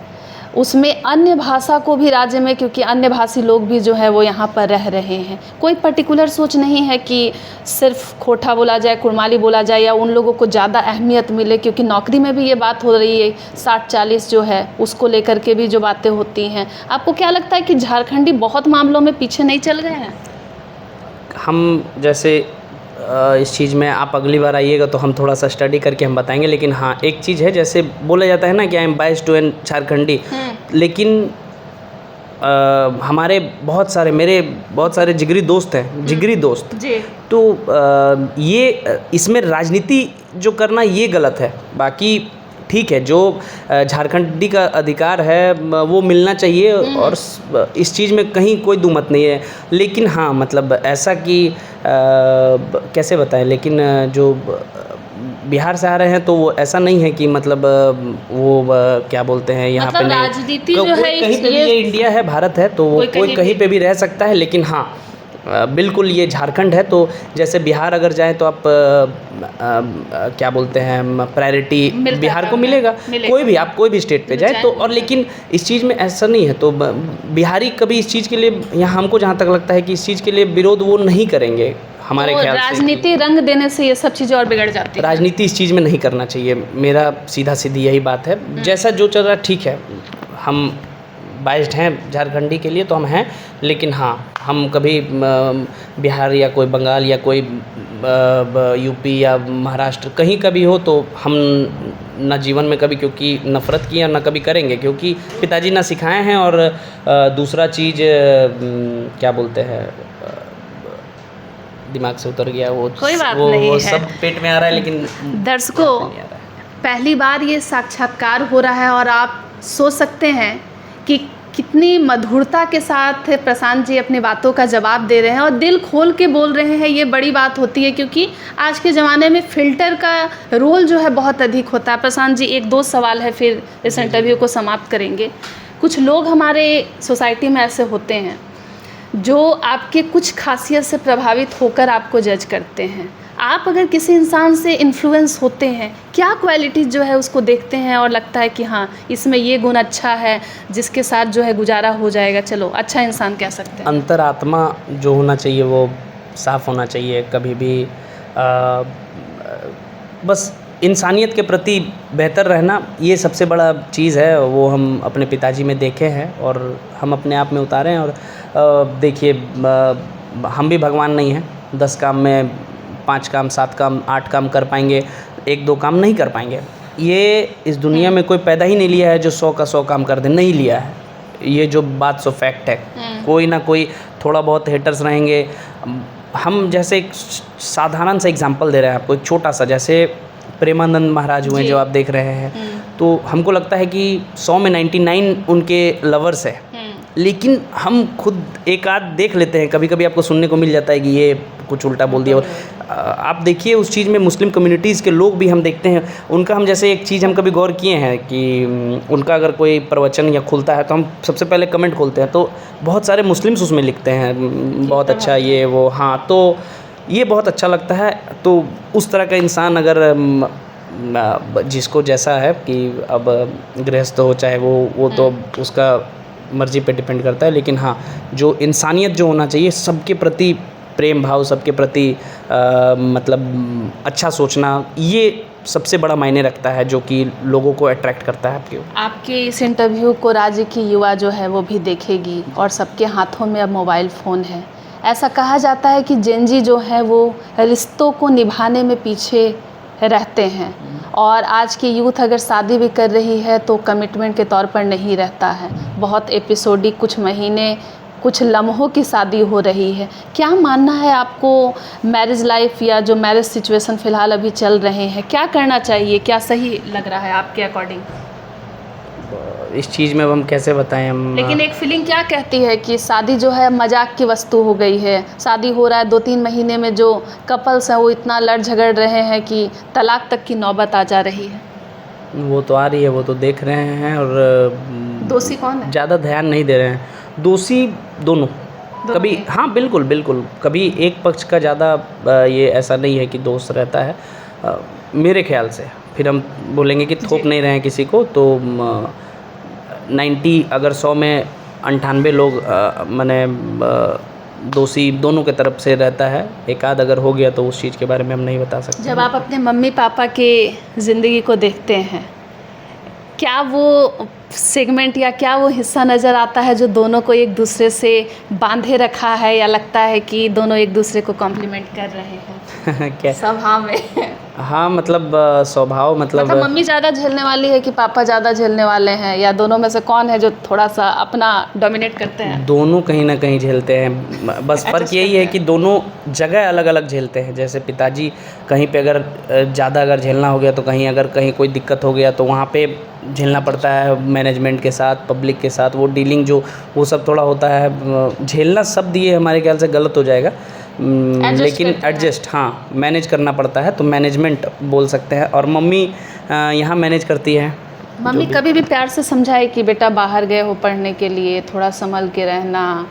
उसमें अन्य भाषा को भी राज्य में, क्योंकि अन्य भाषी लोग भी जो है वो यहाँ पर रह रहे हैं, कोई पर्टिकुलर सोच नहीं है कि सिर्फ खोटा बोला जाए, कुड़माली बोला जाए, या उन लोगों को ज़्यादा अहमियत मिले, क्योंकि नौकरी में भी ये बात हो रही है 60-40 जो है उसको लेकर के भी जो बातें होती हैं। आपको क्या लगता है कि झारखंडी बहुत मामलों में पीछे नहीं चल गए हैं? हम जैसे इस चीज़ में आप अगली बार आइएगा तो हम थोड़ा सा स्टडी करके हम बताएंगे। लेकिन हाँ, एक चीज़ है, जैसे बोला जाता है ना कि I am biased to an Jharkhandi, लेकिन हमारे मेरे बहुत सारे जिगरी दोस्त हैं, जिगरी दोस्त जी। तो ये इसमें राजनीति जो करना ये गलत है। बाकी ठीक है, जो झारखंडी का अधिकार है वो मिलना चाहिए, और इस चीज़ में कहीं कोई दुमत नहीं है। लेकिन हाँ, मतलब ऐसा कि कैसे बताएं, लेकिन जो बिहार से आ रहे हैं तो वो ऐसा नहीं है कि मतलब वो क्या बोलते हैं यहाँ मतलब पे नहीं, राजनीति जो है कहीं पे भी, ये इंडिया है, भारत है, तो वो कोई कहीं पे भी रह सकता है। लेकिन हाँ, बिल्कुल ये झारखंड है, तो जैसे बिहार अगर जाएं तो आप क्या बोलते हैं, प्रायोरिटी बिहार को मिलेगा। कोई भी, आप कोई भी स्टेट पे जाए तो। और लेकिन इस चीज़ में ऐसा नहीं है, तो बिहारी कभी इस चीज़ के लिए, यहाँ हमको जहाँ तक लगता है कि इस चीज़ के लिए विरोध वो नहीं करेंगे हमारे ख्याल से। राजनीति रंग देने से ये सब चीज़ें और बिगड़ जाती है। राजनीति इस चीज़ में नहीं करना चाहिए, मेरा सीधा सीधी यही बात है। जैसा जो चल रहा ठीक है, हम बाइस्ड हैं झारखंडी के लिए तो हम हैं, लेकिन हाँ, हम कभी बिहार या कोई बंगाल या कोई यूपी या महाराष्ट्र कहीं कभी हो तो हम ना जीवन में कभी क्योंकि नफ़रत की और ना कभी करेंगे, क्योंकि पिताजी ना सिखाए हैं। और दूसरा चीज़ क्या बोलते हैं, दिमाग से उतर गया वो, कोई बात नहीं वो है, सब पेट में आ रहा है, लेकिन दर्शकों पहली बार ये साक्षात्कार हो रहा है और आप सोच सकते हैं कि कितनी मधुरता के साथ प्रशांत जी अपनी बातों का जवाब दे रहे हैं और दिल खोल के बोल रहे हैं। ये बड़ी बात होती है, क्योंकि आज के ज़माने में फ़िल्टर का रोल जो है बहुत अधिक होता है। प्रशांत जी, 1-2 सवाल है, फिर इस इंटरव्यू को समाप्त करेंगे। कुछ लोग हमारे सोसाइटी में ऐसे होते हैं जो आपके कुछ खासियत से प्रभावित होकर आपको जज करते हैं। आप अगर किसी इंसान से इन्फ्लुएंस होते हैं, क्या क्वालिटीज़ जो है उसको देखते हैं और लगता है कि हाँ, इसमें ये गुण अच्छा है जिसके साथ जो है गुजारा हो जाएगा, चलो अच्छा इंसान कह सकते हैं? अंतरात्मा जो होना चाहिए वो साफ़ होना चाहिए। कभी भी बस इंसानियत के प्रति बेहतर रहना, ये सबसे बड़ा चीज़ है। वो हम अपने पिताजी में देखे हैं और हम अपने आप में उतारे हैं। और देखिए, हम भी भगवान नहीं हैं। 10 काम में 5 काम, 7 काम, 8 काम कर पाएंगे, 1-2 काम नहीं कर पाएंगे। ये इस दुनिया में कोई पैदा ही नहीं लिया है जो 100 का 100 काम कर दे, नहीं लिया है। ये जो बात सो फैक्ट है। कोई ना कोई थोड़ा बहुत हेटर्स रहेंगे। हम जैसे एक साधारण सा एग्जांपल दे रहे हैं आपको, एक छोटा सा, जैसे प्रेमानंद महाराज हुए जो आप देख रहे हैं, तो हमको लगता है कि 100 में 99 उनके लवर्स है, लेकिन हम खुद एक आध देख लेते हैं, कभी कभी आपको सुनने को मिल जाता है कि ये कुछ उल्टा बोल दिया। आप देखिए उस चीज़ में मुस्लिम कम्युनिटीज़ के लोग भी हम देखते हैं, उनका हम जैसे एक चीज़ हम कभी गौर किए हैं कि उनका अगर कोई प्रवचन या खुलता है तो हम सबसे पहले कमेंट खोलते हैं, तो बहुत सारे मुस्लिम्स उसमें लिखते हैं बहुत अच्छा ये वो। हाँ, तो ये बहुत अच्छा लगता है। तो उस तरह का इंसान अगर जिसको जैसा है कि अब गृहस्थ हो चाहे वो तो उसका मर्ज़ी पे डिपेंड करता है, लेकिन हाँ, जो इंसानियत जो होना चाहिए, सबके प्रति प्रेम भाव, सबके प्रति मतलब अच्छा सोचना, ये सबसे बड़ा मायने रखता है जो कि लोगों को अट्रैक्ट करता है आपके। आपके इस इंटरव्यू को राज्य की युवा जो है वो भी देखेगी और सबके हाथों में अब मोबाइल फ़ोन है। ऐसा कहा जाता है कि जेन ज़ी जो है वो रिश्तों को निभाने में पीछे रहते हैं, और आज की यूथ अगर शादी भी कर रही है तो कमिटमेंट के तौर पर नहीं रहता है, बहुत एपिसोडिक, कुछ महीने कुछ लम्हों की शादी हो रही है। क्या मानना है आपको, मैरिज लाइफ या जो मैरिज सिचुएशन फ़िलहाल अभी चल रहे हैं, क्या करना चाहिए, क्या सही लग रहा है आपके अकॉर्डिंग? इस चीज़ में अब हम कैसे बताएं हम। लेकिन एक फीलिंग क्या कहती है कि शादी जो है मजाक की वस्तु हो गई है, शादी हो रहा है 2-3 महीने में जो कपल्स हैं वो इतना लड़ झगड़ रहे हैं कि तलाक तक की नौबत आ जा रही है। वो तो आ रही है, वो तो देख रहे हैं, और दोषी कौन है? ज़्यादा ध्यान नहीं दे रहे हैं। दोषी दोनों कभी, हाँ बिल्कुल बिल्कुल, कभी एक पक्ष का ज़्यादा ये ऐसा नहीं है कि दोष रहता है मेरे ख्याल से। फिर हम बोलेंगे कि थोप नहीं रहे हैं किसी को, तो 90 अगर 100 में 98 लोग माने दोषी दोनों के तरफ से रहता है। एक आध अगर हो गया तो उस चीज़ के बारे में हम नहीं बता सकते। जब आप अपने मम्मी पापा के ज़िंदगी को देखते हैं, क्या वो सेगमेंट या क्या वो हिस्सा नज़र आता है जो दोनों को एक दूसरे से बांधे रखा है, या लगता है कि दोनों एक दूसरे को कॉम्प्लीमेंट कर रहे हैं क्या स्वभाव में? हाँ, मतलब स्वभाव मतलब मम्मी ज़्यादा झेलने वाली है कि पापा ज़्यादा झेलने वाले हैं, या दोनों में से कौन है जो थोड़ा सा अपना डोमिनेट करते हैं? दोनों कहीं ना कहीं झेलते हैं, बस फ़र्क यही है कि दोनों जगह अलग अलग झेलते हैं। जैसे पिताजी कहीं पे अगर ज़्यादा अगर झेलना हो गया तो कहीं अगर कहीं कोई दिक्कत हो गया तो वहाँ पे झेलना पड़ता है मैनेजमेंट के साथ, पब्लिक के साथ, वो डीलिंग जो वो सब थोड़ा होता है। झेलना शब्द ये हमारे ख्याल से गलत हो जाएगा, लेकिन एडजस्ट, हाँ, मैनेज करना पड़ता है, तो मैनेजमेंट बोल सकते हैं। और मम्मी यहाँ मैनेज करती है। मम्मी कभी भी प्यार से समझाए कि बेटा बाहर गए हो पढ़ने के लिए, थोड़ा संभल के रहना,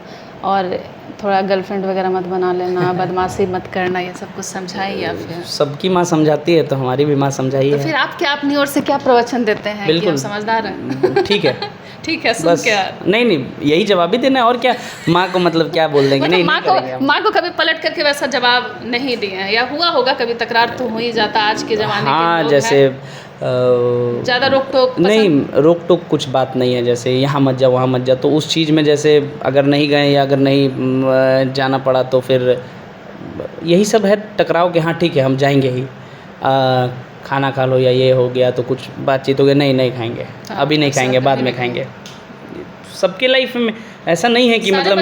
और थोड़ा गर्लफ्रेंड वगैरह मत बना लेना, बदमाशी मत करना, ये सब कुछ समझाई? या फिर सबकी माँ समझाती है तो हमारी भी माँ समझाई है। तो फिर आप क्या अपनी ओर से क्या प्रवचन देते हैं? बिल्कुल, कि हम समझदार हैं? ठीक है ठीक है, सुन बस क्या? नहीं, यही जवाब ही देना है, और क्या। माँ को मतलब क्या बोल देंगे? मतलब नहीं, माँ को कभी पलट करके वैसा जवाब नहीं दिए हैं, या हुआ होगा कभी? तकरार तो हो ही जाता आज के ज़माने हाँ, के लोग जैसे ज़्यादा रोक टोक नहीं, रोक टोक कुछ बात नहीं है। जैसे यहाँ मत जाओ, वहाँ मत जाओ, तो उस चीज़ में जैसे अगर नहीं गए या अगर नहीं जाना पड़ा तो फिर यही सब है टकराव के। हाँ ठीक है, हम जाएंगे ही, खाना खा लो, या ये हो गया तो कुछ बातचीत हो गया, नहीं खाएंगे, अभी नहीं खाएंगे, बाद में खाएंगे। सबके लाइफ में ऐसा नहीं है कि मतलब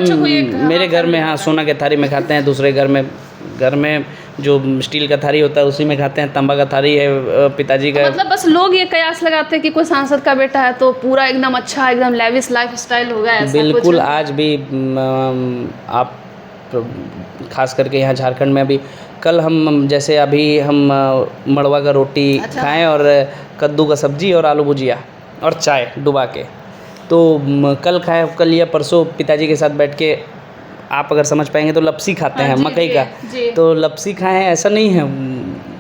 मेरे घर में हाँ सोना के थाली में खाते हैं, दूसरे घर में जो स्टील का थाली होता है उसी में खाते हैं। तांबा का थाली है पिताजी का। मतलब बस लोग ये कयास लगाते हैं कि कोई सांसद का बेटा है तो पूरा एकदम अच्छा, एकदम लेविश लाइफ स्टाइल होगा, ऐसा बिल्कुल कुछ? आज भी आप खास करके यहाँ झारखंड में अभी कल हम जैसे अभी हम मड़वा का रोटी खाएं और कद्दू का सब्जी और आलू भुजिया और चाय डुबा के, तो कल खाए, कल या परसों पिताजी के साथ बैठ के आप अगर समझ पाएंगे तो लपसी खाते हैं, मकई का, तो लपसी खाए हैं। ऐसा नहीं है,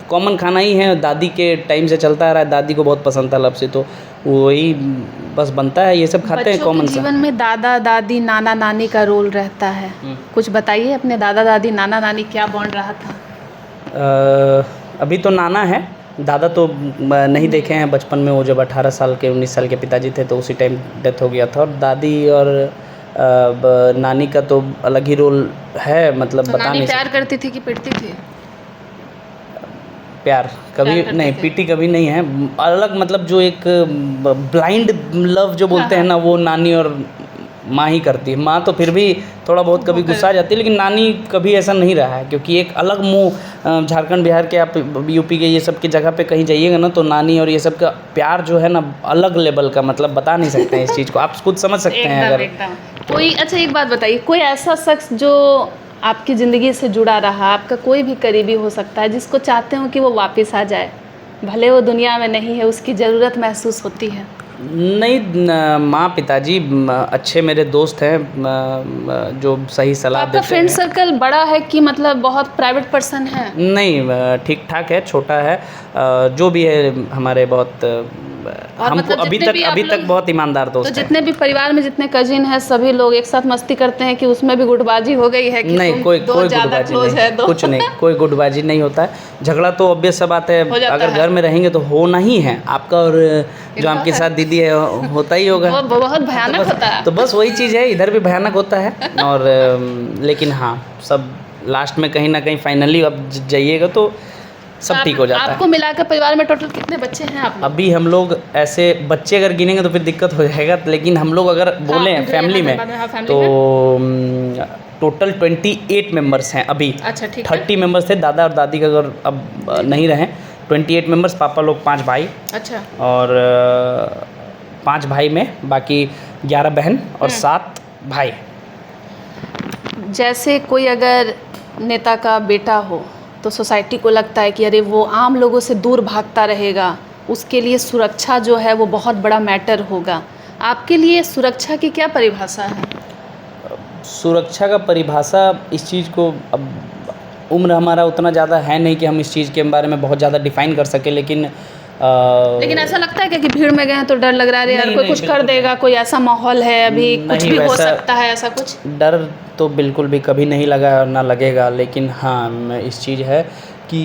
कॉमन खाना ही है, दादी के टाइम से चलता आ रहा है, दादी को बहुत पसंद था लपसी, तो वही बस बनता है, ये सब खाते हैं कॉमन सा। जीवन में दादा दादी नाना नानी का रोल रहता है, कुछ बताइए अपने दादा दादी नाना नानी क्या बॉन्ड रहा था? अभी तो नाना है, दादा तो नहीं देखे हैं बचपन में। वो जब 18 साल के 19 साल के पिताजी थे तो उसी टाइम डेथ हो गया था। और दादी और नानी का तो अलग ही रोल है, मतलब तो बता नानी नहीं प्यार करती थी कि पिटती थी? प्यार कभी नहीं, पीटी कभी नहीं है, अलग मतलब जो एक ब्लाइंड लव जो बोलते हैं ना, वो नानी और माँ ही करती है। माँ तो फिर भी थोड़ा बहुत कभी गुस्सा आ जाती है, लेकिन नानी कभी ऐसा नहीं रहा है, क्योंकि एक अलग मुँह झारखंड बिहार के, आप यूपी के ये सब की जगह पे कहीं जाइएगा ना तो नानी और ये सब का प्यार जो है ना अलग लेवल का, मतलब बता नहीं सकते हैं इस चीज़ को, आप खुद समझ सकते हैं अगर कोई। अच्छा एक बात बताइए, कोई ऐसा शख्स जो आपकी ज़िंदगी से जुड़ा रहा, आपका कोई भी करीबी हो सकता है जिसको चाहते हो कि वो वापस आ जाए, भले वो दुनिया में नहीं है, उसकी ज़रूरत महसूस होती है? नहीं, माँ पिताजी अच्छे मेरे दोस्त हैं, जो सही तो सलाह आपका देते फ्रेंड हैं। सर्कल बड़ा है कि मतलब बहुत प्राइवेट पर्सन है? नहीं, ठीक ठाक है, छोटा है। जो भी है हमारे बहुत और हमको मतलब जितने भी आप अभी तक लोग, बहुत ईमानदार तो दोस्त हैं। जितने भी परिवार में जितने कजिन हैं सभी लोग एक साथ मस्ती करते हैं कि उसमें भी गुटबाजी हो गई है कि नहीं, तुम कोई दो कोई ज़्यादा गुटबाजी क्लोज नहीं, है दो? कुछ नहीं, कोई गुटबाजी नहीं होता है। झगड़ा तो ऑब्वियस सा बात है, हो जाता अगर है। घर में रहेंगे तो होना ही है। आपका और जो इनका आपके है। साथ दीदी है होता ही होगा। वो बहुत भयानक होता है। तो बस वही चीज़ है, इधर भी भयानक होता है। और लेकिन हाँ, सब लास्ट में कहीं ना कहीं फाइनली अब जाइएगा तो सब ठीक हो जाता आपको है। मिलाकर परिवार में टोटल कितने बच्चे हैं आप लोग? अभी हम लोग ऐसे बच्चे अगर गिनेंगे तो फिर दिक्कत हो जाएगा, लेकिन हम लोग अगर बोलें हाँ, फैमिली में बाद में, हाँ, फैमिली तो टोटल 28 मेंबर्स हैं अभी। अच्छा, ठीक है। 30 मेंबर्स थे, दादा और दादी का अगर अब नहीं रहे। 28 मेंबर्स, पापा लोग 5 भाई अच्छा। और 5 भाई में बाकी 11 बहन और 7 भाई। जैसे कोई अगर नेता का बेटा हो तो सोसाइटी को लगता है कि अरे वो आम लोगों से दूर भागता रहेगा, उसके लिए सुरक्षा जो है वो बहुत बड़ा मैटर होगा। आपके लिए सुरक्षा की क्या परिभाषा है? सुरक्षा का परिभाषा इस चीज़ को, अब उम्र हमारा उतना ज़्यादा है नहीं कि हम इस चीज़ के बारे में बहुत ज़्यादा डिफ़ाइन कर सकें, लेकिन लेकिन ऐसा लगता है क्या कि भीड़ में गए हैं तो डर लग रहा है, अरे यार नहीं, कोई नहीं, कुछ कर बिल्कुल देगा, कोई ऐसा माहौल है अभी, कुछ नहीं, भी हो वैसा सकता है, ऐसा कुछ? डर तो बिल्कुल भी कभी नहीं लगा और ना लगेगा। लेकिन हाँ, इस चीज़ है कि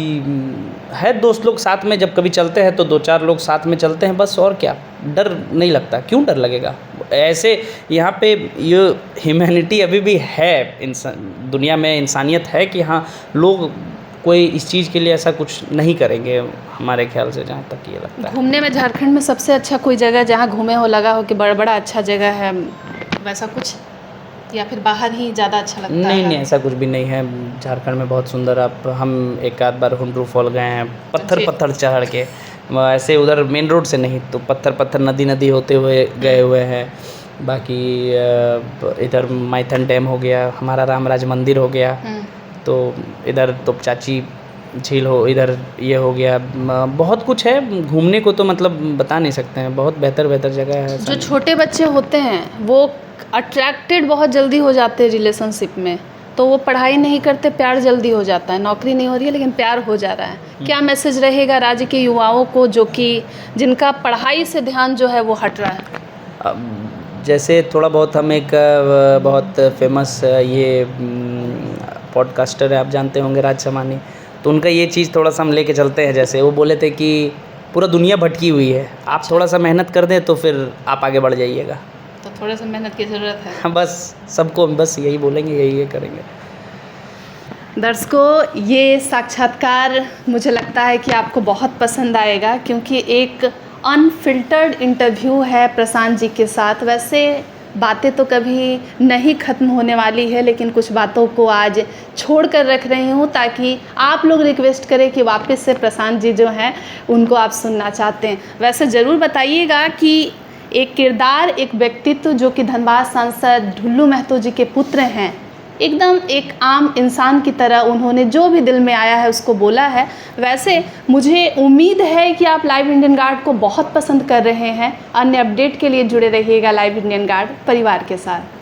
है दोस्त लोग साथ में, जब कभी चलते हैं तो 2-4 लोग साथ में चलते हैं बस, और क्या, डर नहीं लगता। क्यों डर लगेगा? ऐसे यहाँ पे ये ह्यूमैनिटी अभी भी है, इंसान दुनिया में इंसानियत है कि हाँ, लोग कोई इस चीज़ के लिए ऐसा कुछ नहीं करेंगे हमारे ख्याल से, जहाँ तक ये लगता है। घूमने में झारखंड में सबसे अच्छा कोई जगह जहाँ घूमे हो, लगा हो कि बड़ा अच्छा जगह है, वैसा कुछ? या फिर बाहर ही ज़्यादा अच्छा लगता नहीं, है? नहीं, ऐसा कुछ भी नहीं है। झारखंड में बहुत सुंदर, आप हम एक आध बार हुंड्रू फॉल गए हैं, जी। पत्थर चढ़ के। ऐसे उधर मेन रोड से नहीं, तो पत्थर नदी होते हुए गए हुए हैं। बाकी इधर माइथन डैम हो गया, हमारा रामराज मंदिर हो गया, तो इधर तोपचाची झील हो, इधर ये हो गया। बहुत कुछ है घूमने को, तो मतलब बता नहीं सकते हैं, बहुत बेहतर जगह है। जो छोटे बच्चे होते हैं वो अट्रैक्टेड बहुत जल्दी हो जाते हैं रिलेशनशिप में, तो वो पढ़ाई नहीं करते, प्यार जल्दी हो जाता है। नौकरी नहीं हो रही है लेकिन प्यार हो जा रहा है। क्या मैसेज रहेगा राज्य के युवाओं को जो कि जिनका पढ़ाई से ध्यान जो है वो हट रहा है? जैसे थोड़ा बहुत हम एक बहुत फेमस ये पॉडकास्टर है, आप जानते होंगे, राज समानी, तो उनका ये चीज़ थोड़ा सा हम लेके चलते हैं। जैसे वो बोले थे कि पूरा दुनिया भटकी हुई है, आप थोड़ा सा मेहनत कर दें तो फिर आप आगे बढ़ जाइएगा। तो थोड़ा सा मेहनत की ज़रूरत है। हाँ, बस सबको बस यही बोलेंगे, यही करेंगे। दर्शकों, ये साक्षात्कार मुझे लगता है कि आपको बहुत पसंद आएगा, क्योंकि एक अनफिल्टर्ड इंटरव्यू है प्रशांत जी के साथ। वैसे बातें तो कभी नहीं ख़त्म होने वाली है, लेकिन कुछ बातों को आज छोड़ कर रख रही हूँ ताकि आप लोग रिक्वेस्ट करें कि वापस से प्रशांत जी जो हैं उनको आप सुनना चाहते हैं। वैसे ज़रूर बताइएगा कि एक किरदार, एक व्यक्तित्व जो कि धनबाद सांसद ढुल्लू महतो जी के पुत्र हैं, एकदम एक आम इंसान की तरह उन्होंने जो भी दिल में आया है उसको बोला है। वैसे मुझे उम्मीद है कि आप लाइव इंडियन गार्ड को बहुत पसंद कर रहे हैं। अन्य अपडेट के लिए जुड़े रहिएगा लाइव इंडियन गार्ड परिवार के साथ।